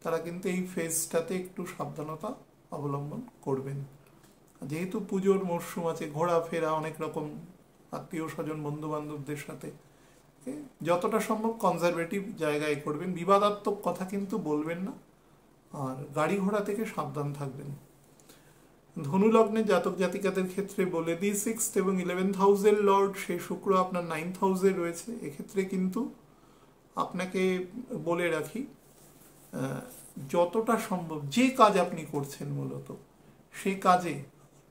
তারা কিন্তু এই ফেজটাতে একটু সাবধানতা অবলম্বন করবেন। যেহেতু পুজোর মরশুম আছে, ঘোরাফেরা, অনেক রকম আত্মীয় স্বজন বন্ধু বান্ধবদের সাথে যতটা সম্ভব কনজারভেটিভ জায়গায় করবেন, বিবাদাত্মক কথা কিন্তু বলবেন না, আর গাড়ি ঘোড়া থেকে সাবধান থাকবেন। ধনু লগ্নে জাতক জাতিকাদের ক্ষেত্রে বলে দিই, 6th এবং 11th হাউসের লর্ড সেই শুক্র আপনার 9th হাউসে রয়েছে। এক্ষেত্রে কিন্তু আপনাকে বলে রাখি, যতটা সম্ভব যে কাজ আপনি করছেন মূলত সে কাজে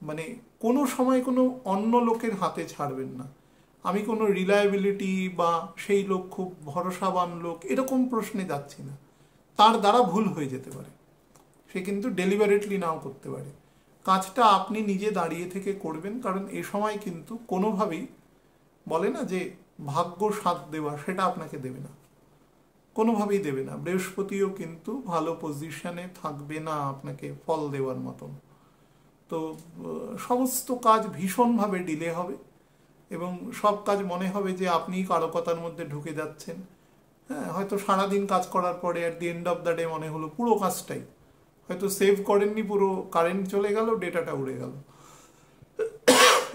মানে কোনো সময় কোনো অন্য লোকের হাতে ছাড়বেন না। আমি কোনো রিলায়েবিলিটি বা সেই লোক খুব ভরসাবান লোক এরকম প্রশ্নে যাচ্ছি না, তার দ্বারা ভুল হয়ে যেতে পারে, সে কিন্তু ডেলিভারেটলি নাও করতে পারে। কাজটা আপনি নিজে দাঁড়িয়ে থেকে করবেন, কারণ এ সময় কিন্তু কোনোভাবেই বলে না যে ভাগ্য সাথ দেওয়া, সেটা আপনাকে দেবে না, কোনোভাবেই দেবে না। বৃহস্পতিও কিন্তু ভালো পজিশনে থাকবে না আপনাকে ফল দেওয়ার মতন। তো সমস্ত কাজ ভীষণভাবে ডিলে হবে এবং সব কাজ মনে হবে যে আপনি কারকতার মধ্যে ঢুকে যাচ্ছেন। হ্যাঁ, হয়তো সারাদিন কাজ করার পরে at the end of the day মনে হলো পুরো কাজটাই হয়তো সেভ করেননি, পুরো কারেন্ট চলে গেল, ডেটাটা উড়ে গেল,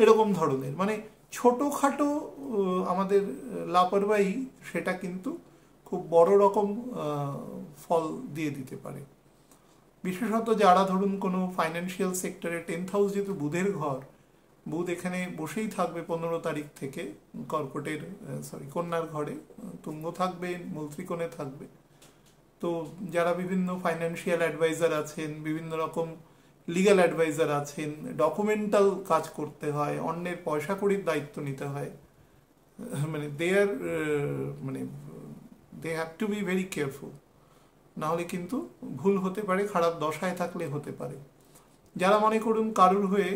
এরকম ধরনের মানে ছোটোখাটো আমাদের লাপরবাহি সেটা কিন্তু খুব বড় রকম ফল দিয়ে দিতে পারে। বিশেষত যারা ধরুন কোনো ফাইন্যান্সিয়াল সেক্টরে 10th হাউস যেহেতু বুধের ঘর, বুধ এখানে বসেই থাকবে 15 তারিখ থেকে কর্কটের কন্যার ঘরে, তুঙ্গ থাকবে, মূল ত্রিকোণে থাকবে। তো যারা বিভিন্ন ফাইন্যান্সিয়াল অ্যাডভাইজার আছেন, বিভিন্ন রকম লিগ্যাল অ্যাডভাইজার আছেন, ডকুমেন্টাল কাজ করতে হয়, অন্যের পয়সা কড়ির দায়িত্ব নিতে হয়, মানে মানে they have to be very careful, নাহলে কিন্তু ভুল হতে পারে, খারাপ দশায় থাকলে হতে পারে। যারা মনে করুন কারুর হয়ে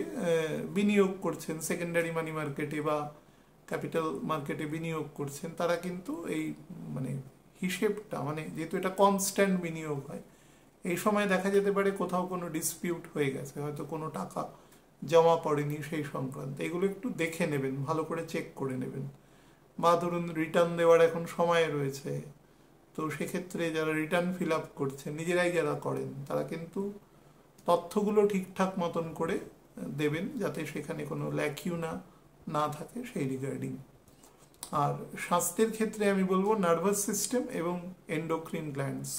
বিনিয়োগ করছেন সেকেন্ডারি মানি মার্কেটে বা ক্যাপিটাল মার্কেটে বিনিয়োগ করছেন, তারা কিন্তু এই মানে হিসেবটা, মানে যেহেতু এটা কনস্ট্যান্ট বিনিয়োগ হয়, এই সময় দেখা যেতে পারে কোথাও কোনো ডিসপিউট হয়ে গেছে, হয়তো কোনো টাকা জমা পড়েনি সেই সংক্রান্ত, এগুলো একটু দেখে নেবেন, ভালো করে চেক করে নেবেন। বা ধরুন রিটার্ন দেওয়ার এখন সময় রয়েছে, তো সেক্ষেত্রে যারা রিটার্ন ফিল আপ করছেন, নিজেরাই যারা করেন, তারা কিন্তু তথ্যগুলো ঠিকঠাক মতন করে দেবেন, যাতে সেখানে কোনো ল্যাকিউনা না থাকে সেই রিগার্ডিং। আর স্বাস্থ্যের ক্ষেত্রে আমি বলবো নার্ভাস সিস্টেম এবং এন্ডোক্রিন গ্ল্যান্ডস,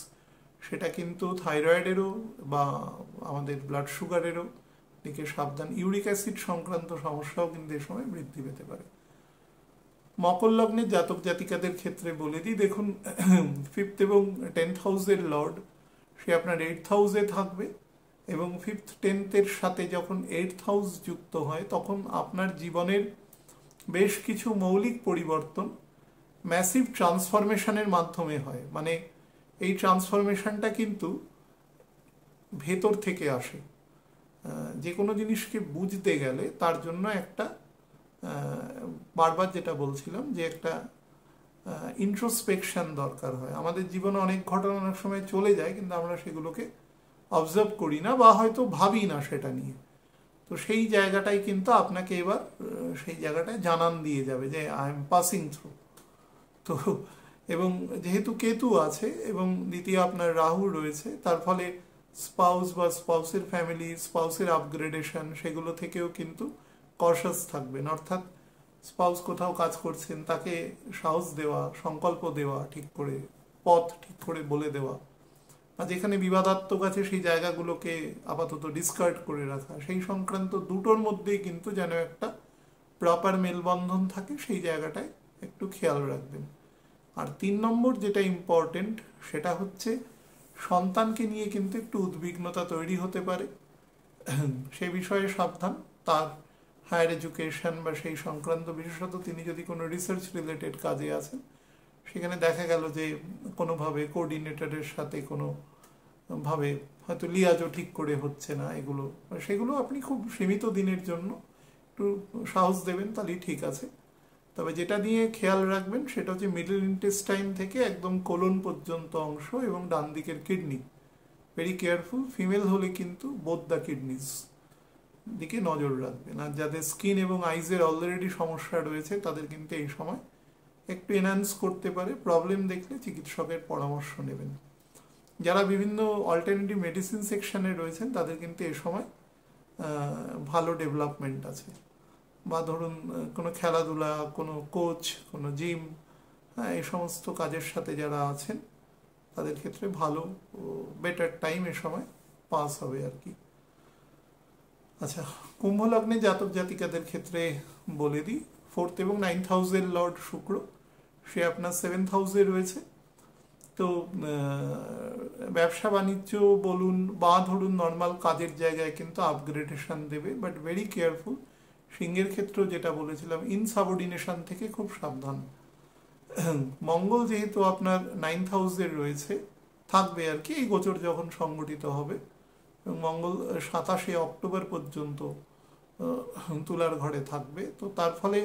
সেটা কিন্তু থাইরয়েডেরও বা আমাদের ব্লাড সুগারেরও দিকে সাবধান। ইউরিক অ্যাসিড সংক্রান্ত সমস্যাও কিন্তু এ সময় বৃদ্ধি পেতে পারে। মকর লগ্নের জাতক জাতিকাদের ক্ষেত্রে বলে দিই, দেখুন 5th এবং 10th হাউসের লর্ড সে আপনার 8th হাউসে থাকবে, এবং 5th 10th-এর সাথে যখন 8th হাউস যুক্ত হয়, তখন আপনার জীবনের বেশ কিছু মৌলিক পরিবর্তন ম্যাসিভ ট্রান্সফরমেশনের মাধ্যমে হয়। মানে এই ট্রান্সফরমেশনটা কিন্তু ভেতর থেকে আসে। যে কোনো জিনিসকে বুঝতে গেলে তার জন্য একটা বারবার যেটা বলছিলাম যে একটা ইন্ট্রোস্পেকশন দরকার হয়। আমাদের জীবনে অনেক ঘটনা অনেক সময় চলে যায়, কিন্তু আমরা সেগুলোকে অবজার্ভ করি না বা হয়তো ভাবি না সেটা নিয়ে। তো সেই জায়গাটাই কিন্তু আপনাকে এবার সেই জায়গাটায় জানান দিয়ে যাবে যে আই এম পাসিং থ্রু। তো এবং যেহেতু কেতু আছে এবং দ্বিতীয় আপনার রাহু রয়েছে, তার ফলে স্পাউস বা স্পাউসের ফ্যামিলি, স্পাউসের আপগ্রেডেশন, সেগুলো থেকেও কিন্তু কশাস থাকবেন। অর্থাৎ স্পাউস কোথাও কাজ করছেন, তাকে সাহস দেওয়া, সংকল্প দেওয়া, ঠিক করে পথ ঠিক করে বলে দেওয়া, আর যেখানে বিবাদাত্মক আছে সেই জায়গাগুলোকে আপাতত ডিসকার্ড করে রাখা, সেই সংক্রান্ত দুটোর মধ্যেই কিন্তু যেন একটা প্রপার মেলবন্ধন থাকে, সেই জায়গাটায় একটু খেয়াল রাখবেন। আর 3 নম্বর যেটা ইম্পর্টেন্ট, সেটা হচ্ছে সন্তানকে নিয়ে কিন্তু একটু উদ্বিগ্নতা তৈরি হতে পারে, সে বিষয়ে সাবধান। তার হায়ার এডুকেশন বা সেই সংক্রান্ত, বিশেষত তিনি যদি কোনো রিসার্চ রিলেটেড কাজে আছেন, সেখানে দেখা গেল যে কোনোভাবে কোঅর্ডিনেটরের সাথে কোনোভাবে হয়তো লিয়াজও ঠিক করে হচ্ছে না, সেগুলো আপনি খুব সীমিত দিনের জন্য একটু সাহস দেবেন, তাহলেই ঠিক আছে। তবে যেটা নিয়ে খেয়াল রাখবেন সেটা হচ্ছে মিডল ইন্টেস্টাইন থেকে একদম কোলন পর্যন্ত অংশ এবং ডান দিকের কিডনি, ভেরি কেয়ারফুল। ফিমেল হলে কিন্তু বোথ দ্য কিডনিস দিকে নজর রাখবেন। আর যাদের স্কিন এবং আইজের অলরেডি সমস্যা রয়েছে, তাদের কিন্তু এই সময় একটু এনহ্যান্স করতে পারে। প্রবলেম দেখলে চিকিৎসকের পরামর্শ নেবেন। যারা বিভিন্ন অল্টারনেটিভ মেডিসিন সেকশনে রয়েছেন, তাদের কিন্তু এ সময় ভালো ডেভেলপমেন্ট আছে। বা ধরুন কোনো খেলাধুলা, কোনো কোচ, কোনো জিম, এই সমস্ত কাজের সাথে যারা আছেন, তাদের ক্ষেত্রে ভালো বেটার টাইম এ সময় পাস হবে আর কি। আচ্ছা, কুম্ভ লগ্নে জাতক জাতিকাদের ক্ষেত্রে বলে দিই, 4th এবং 9th হাউসের লর্ড শুক্র, সে আপনার 7th হাউসে রয়েছে। তো ব্যবসা বাণিজ্য বলুন বা ধরুন নর্মাল কাজের জায়গায় কিন্তু আপগ্রেডেশন দেবে, বাট ভেরি কেয়ারফুল। সিংহের ক্ষেত্রেও যেটা বলেছিলাম, ইনসাবঅর্ডিনেশন থেকে খুব সাবধান। মঙ্গল যেহেতু আপনার 9th হাউসে রয়েছে, থাকবে আর কি এই গোচর যখন সংগঠিত হবে, এবং মঙ্গল 27শে অক্টোবর পর্যন্ত তুলার ঘরে থাকবে। তো তার ফলে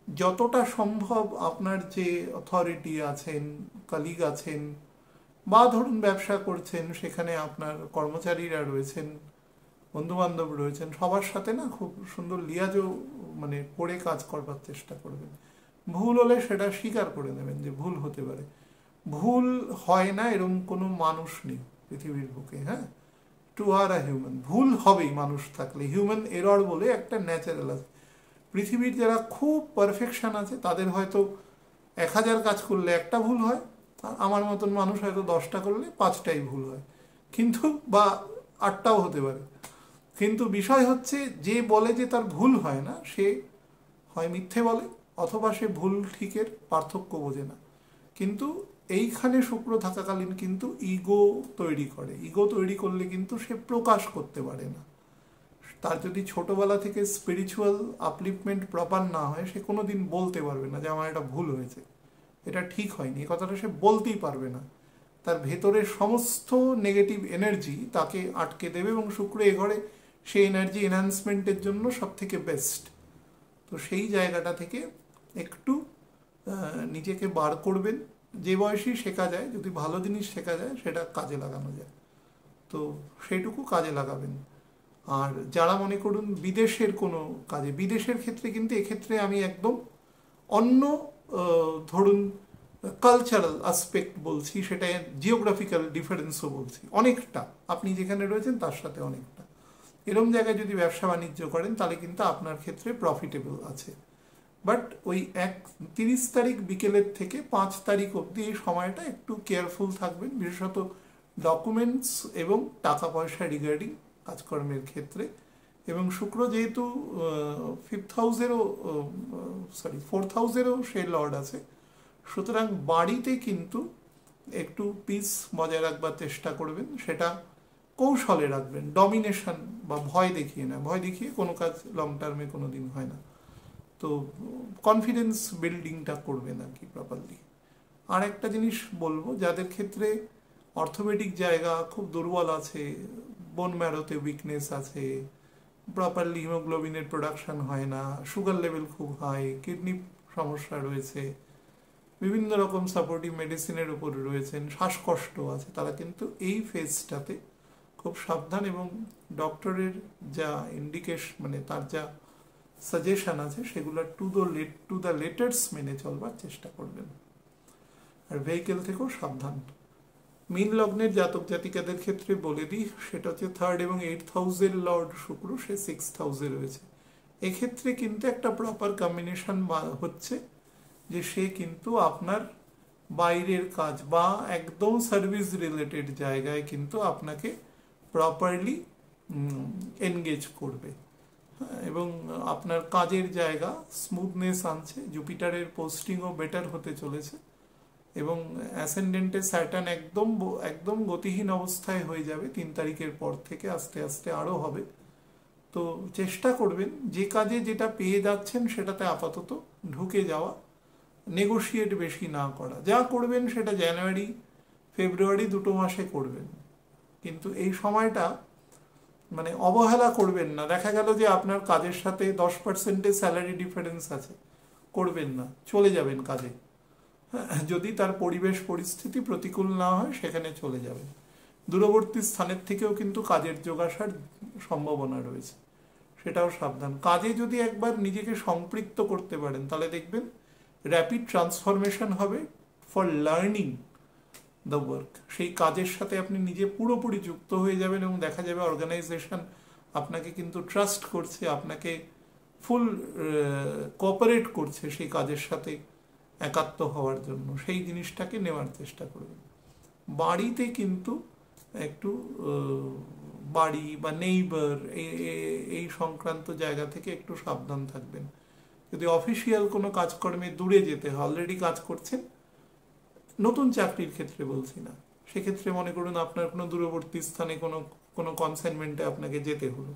যতটা সম্ভব আপনার যে অথরিটি আছেন, কলিগ আছেন, বা ধরুন ব্যবসা করছেন, সেখানে আপনার কর্মচারীরা রয়েছেন, বন্ধুবান্ধব রয়েছেন, সবার সাথে না খুব সুন্দর লিয়াজও মানে করে কাজ করবার চেষ্টা করবেন। ভুল হলে সেটা স্বীকার করে নেবেন যে ভুল হতে পারে। ভুল হয় না এরকম কোনো মানুষ নেই পৃথিবীর বুকে। হ্যাঁ, টু আর আ হিউম্যান, ভুল হবেই মানুষ থাকলে। হিউম্যান এরর বলে একটা ন্যাচারাল আছে। পৃথিবীর যারা খুব পারফেকশন আছে, তাদের হয়তো 1000 কাজ করলে একটা ভুল হয়, আর আমার মতন মানুষ হয়তো 10টা করলে 5টাই ভুল হয়, কিন্তু বা 8টাও হতে পারে, কিন্তু বিষয় হচ্ছে যে বলে যে তার ভুল হয় না, সে হয় মিথ্যে বলে অথবা সে ভুল ঠিকের পার্থক্য বোঝে না। কিন্তু এইখানে শুক্র থাকাকালীন কিন্তু ইগো তৈরি করে, ইগো তৈরি করলে কিন্তু সে প্রকাশ করতে পারে না। তার যদি ছোটবেলা থেকে স্পিরিচুয়াল আপলিফমেন্ট প্রপার না হয়, সে কোনো দিন বলতে পারবে না যে আমার এটা ভুল হয়েছে, এটা ঠিক হয়নি, এই কথাটা সে বলতেই পারবে না। তার ভেতরের সমস্ত নেগেটিভ এনার্জি তাকে আটকে দেবে, এবং শুক্র এ ঘরে সেই এনার্জি এনহ্যান্সমেন্টের জন্য সব থেকে বেস্ট। তো সেই জায়গাটা থেকে একটু নিজেকে বার করবেন। যে বয়সেই শেখা যায়, যদি ভালো জিনিস শেখা যায় সেটা কাজে লাগানো যায়, তো সেইটুকু কাজে লাগাবেন। আর যারা মনে করুন বিদেশের কোনো কাজে, বিদেশের ক্ষেত্রে কিন্তু এক্ষেত্রে আমি একদম অন্য ধরুন কালচারাল আসপেক্ট বলছি, সেটা জিওগ্রাফিক্যাল ডিফারেন্সও বলছি, অনেকটা আপনি যেখানে রয়েছেন তার সাথে অনেকটা এরম জায়গায় যদি ব্যবসা বাণিজ্য করেন তাহলে কিন্তু আপনার ক্ষেত্রে প্রফিটেবল আছে। বাট ওই 30 তারিখ বিকেলের থেকে 5 তারিখ অবধি এই সময়টা একটু কেয়ারফুল থাকবেন, বিশেষত ডকুমেন্টস এবং টাকা পয়সা রিগার্ডিং কাজকর্মের ক্ষেত্রে। এবং শুক্র যেহেতু 5th হাউসেরও সরি 4th হাউসেরও সে লর্ড আছে, সুতরাং বাড়িতে কিন্তু একটু পিস বজায় রাখবার চেষ্টা করবেন, সেটা কৌশলে রাখবেন, ডমিনেশন বা ভয় দেখিয়ে না, ভয় দেখিয়ে কোনো কাজ লং টার্মে কোনো দিন হয় না। তো কনফিডেন্স বিল্ডিংটা করবেন আর কি প্রপারলি। আর একটা জিনিস বলবো, যাদের ক্ষেত্রে অর্থোপেডিক জায়গা খুব দুর্বল আছে, বোন ম্যারোতে উইকনেস আছে, প্রপারলি হিমোগ্লোবিনের প্রোডাকশন হয় না, সুগার লেভেল খুব হাই, কিডনি সমস্যা রয়েছে, বিভিন্ন রকম সাপোর্টিভ মেডিসিনের উপর রয়েছেন, শ্বাসকষ্ট আছে, তারা কিন্তু এই ফেজটাতে খুব সাবধান এবং ডক্টরের যা ইন্ডিকেশন মানে তার যা সাজেশন আছে সেগুলো টু দ্য লেটার্স মেনে চলবার চেষ্টা করবেন। আর ভেহিকেল থেকেও সাবধান। মীন লগ্নের জাতক জাতিকাদের ক্ষেত্রে বলে দিই, সেটা হচ্ছে 3rd এবং 8th হাউসের লর্ড শুক্র, সে 6th হাউসে রয়েছে। এক্ষেত্রে কিন্তু একটা প্রপার কম্বিনেশন হচ্ছে যে সে কিন্তু আপনার বাইরের কাজ বা একদম সার্ভিস রিলেটেড জায়গায় কিন্তু আপনাকে প্রপারলি এনগেজ করবে, এবং আপনার কাজের জায়গা স্মুথনেস আনছে। জুপিটারের পোস্টিংও বেটার হতে চলেছে, এবং অ্যাসেন্ডেন্টে স্যাটার্ন একদম গতিহীন অবস্থায় হয়ে যাবে 3 তারিখের পর থেকে, আস্তে আস্তে আরও হবে। তো চেষ্টা করবেন যে কাজে যেটা পেয়ে যাচ্ছেন সেটাতে আপাতত ঢুকে যাওয়া, নেগোশিয়েট বেশি না করা। যা করবেন সেটা জানুয়ারি ফেব্রুয়ারি 2 মাসে করবেন, কিন্তু এই সময়টা মানে অবহেলা করবেন না। দেখা গেল যে আপনার কাজের সাথে 10% স্যালারি ডিফারেন্স আছে, করবেন না, চলে যাবেন কাজে। যদি তার পরিবেশ পরিস্থিতি প্রতিকূল না হয় সেখানে চলে যাবেন। দূরবর্তী স্থানের থেকেও কিন্তু কাজের যোগ আসার সম্ভাবনা রয়েছে, সেটাও সাবধান। কাজে যদি একবার নিজেকে সম্পৃক্ত করতে পারেন তাহলে দেখবেন র্যাপিড ট্রান্সফরমেশন হবে ফর লার্নিং দ্য ওয়ার্ক। সেই কাজের সাথে আপনি নিজে পুরোপুরি যুক্ত হয়ে যাবেন, এবং দেখা যাবে অর্গানাইজেশন আপনাকে কিন্তু ট্রাস্ট করছে, আপনাকে ফুল কোঅপারেট করছে সেই কাজের সাথে একাত্ম হওয়ার জন্য। সেই জিনিসটাকে নেওয়ার চেষ্টা করবেন। বাড়িতে কিন্তু একটু বাড়ি বা নেইবার এই সংক্রান্ত জায়গা থেকে একটু সাবধান থাকবেন। যদি অফিসিয়াল কোনো কাজকর্মে দূরে যেতে হয়, অলরেডি কাজ করছেন, নতুন চাকরির ক্ষেত্রে বলছি না, সেক্ষেত্রে মনে করুন আপনার কোনো দূরবর্তী স্থানে কোনো কনসাইনমেন্টে আপনাকে যেতে হলো,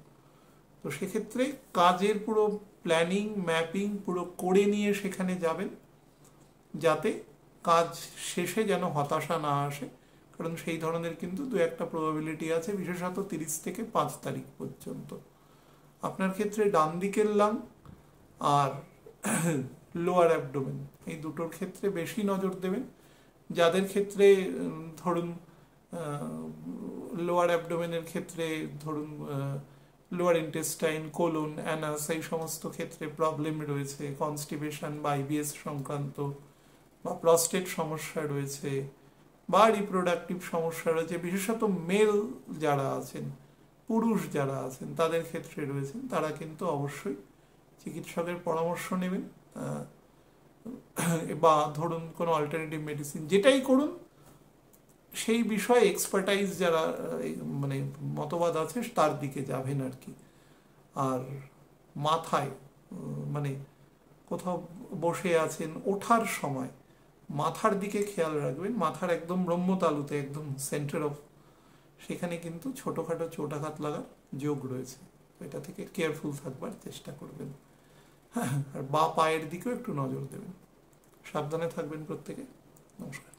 তো সেক্ষেত্রে কাজের পুরো প্ল্যানিং ম্যাপিং পুরো করে নিয়ে সেখানে যাবেন, যাতে কাজ শেষে যেন হতাশা না আসে। কারণ সেই ধরনের কিন্তু 2-1টা প্রবাবিলিটি আছে, বিশেষত 30 থেকে 5 তারিখ পর্যন্ত। আপনার ক্ষেত্রে ডান দিকের লাং আর লোয়ার অ্যাবডোমেন এই দুটোর ক্ষেত্রে বেশি নজর দেবেন। যাদের ক্ষেত্রে ধরুন লোয়ার অ্যাবডোমেনের ক্ষেত্রে ধরুন লোয়ার ইন্টেস্টাইন, কোলন, অ্যানাস এই সমস্ত ক্ষেত্রে প্রবলেম রয়েছে, কনস্টিপেশন বা আইবিএস সংক্রান্ত বা প্রস্টেট সমস্যা রয়েছে বা রিপ্রোডাক্টিভ সমস্যা রয়েছে, বিশেষত মেল যারা আছেন, পুরুষ যারা আছেন তাদের ক্ষেত্রে রয়েছেন, তারা কিন্তু অবশ্যই চিকিৎসকের পরামর্শ নেবেন, বা ধরুন কোনো অল্টারনেটিভ মেডিসিন যেটাই করুন সেই বিষয়ে এক্সপার্টাইজ যারা মানে মতবাদ আছে তার দিকে যাবেন আর কি। আর মাথায় মানে কোথাও বসে আছেন, ওঠার সময় মাথার দিকে খেয়াল রাখবেন, মাথার একদম ব্রহ্মতালুতে, একদম সেন্টার অফ, সেখানে কিন্তু ছোটোখাটো চোটাঘাত লাগার যোগ রয়েছে। এটা থেকে কেয়ারফুল থাকবার চেষ্টা করবেন। হ্যাঁ, আর বা পায়ের দিকেও একটু নজর দেবেন। সাবধানে থাকবেন প্রত্যেকে। নমস্কার।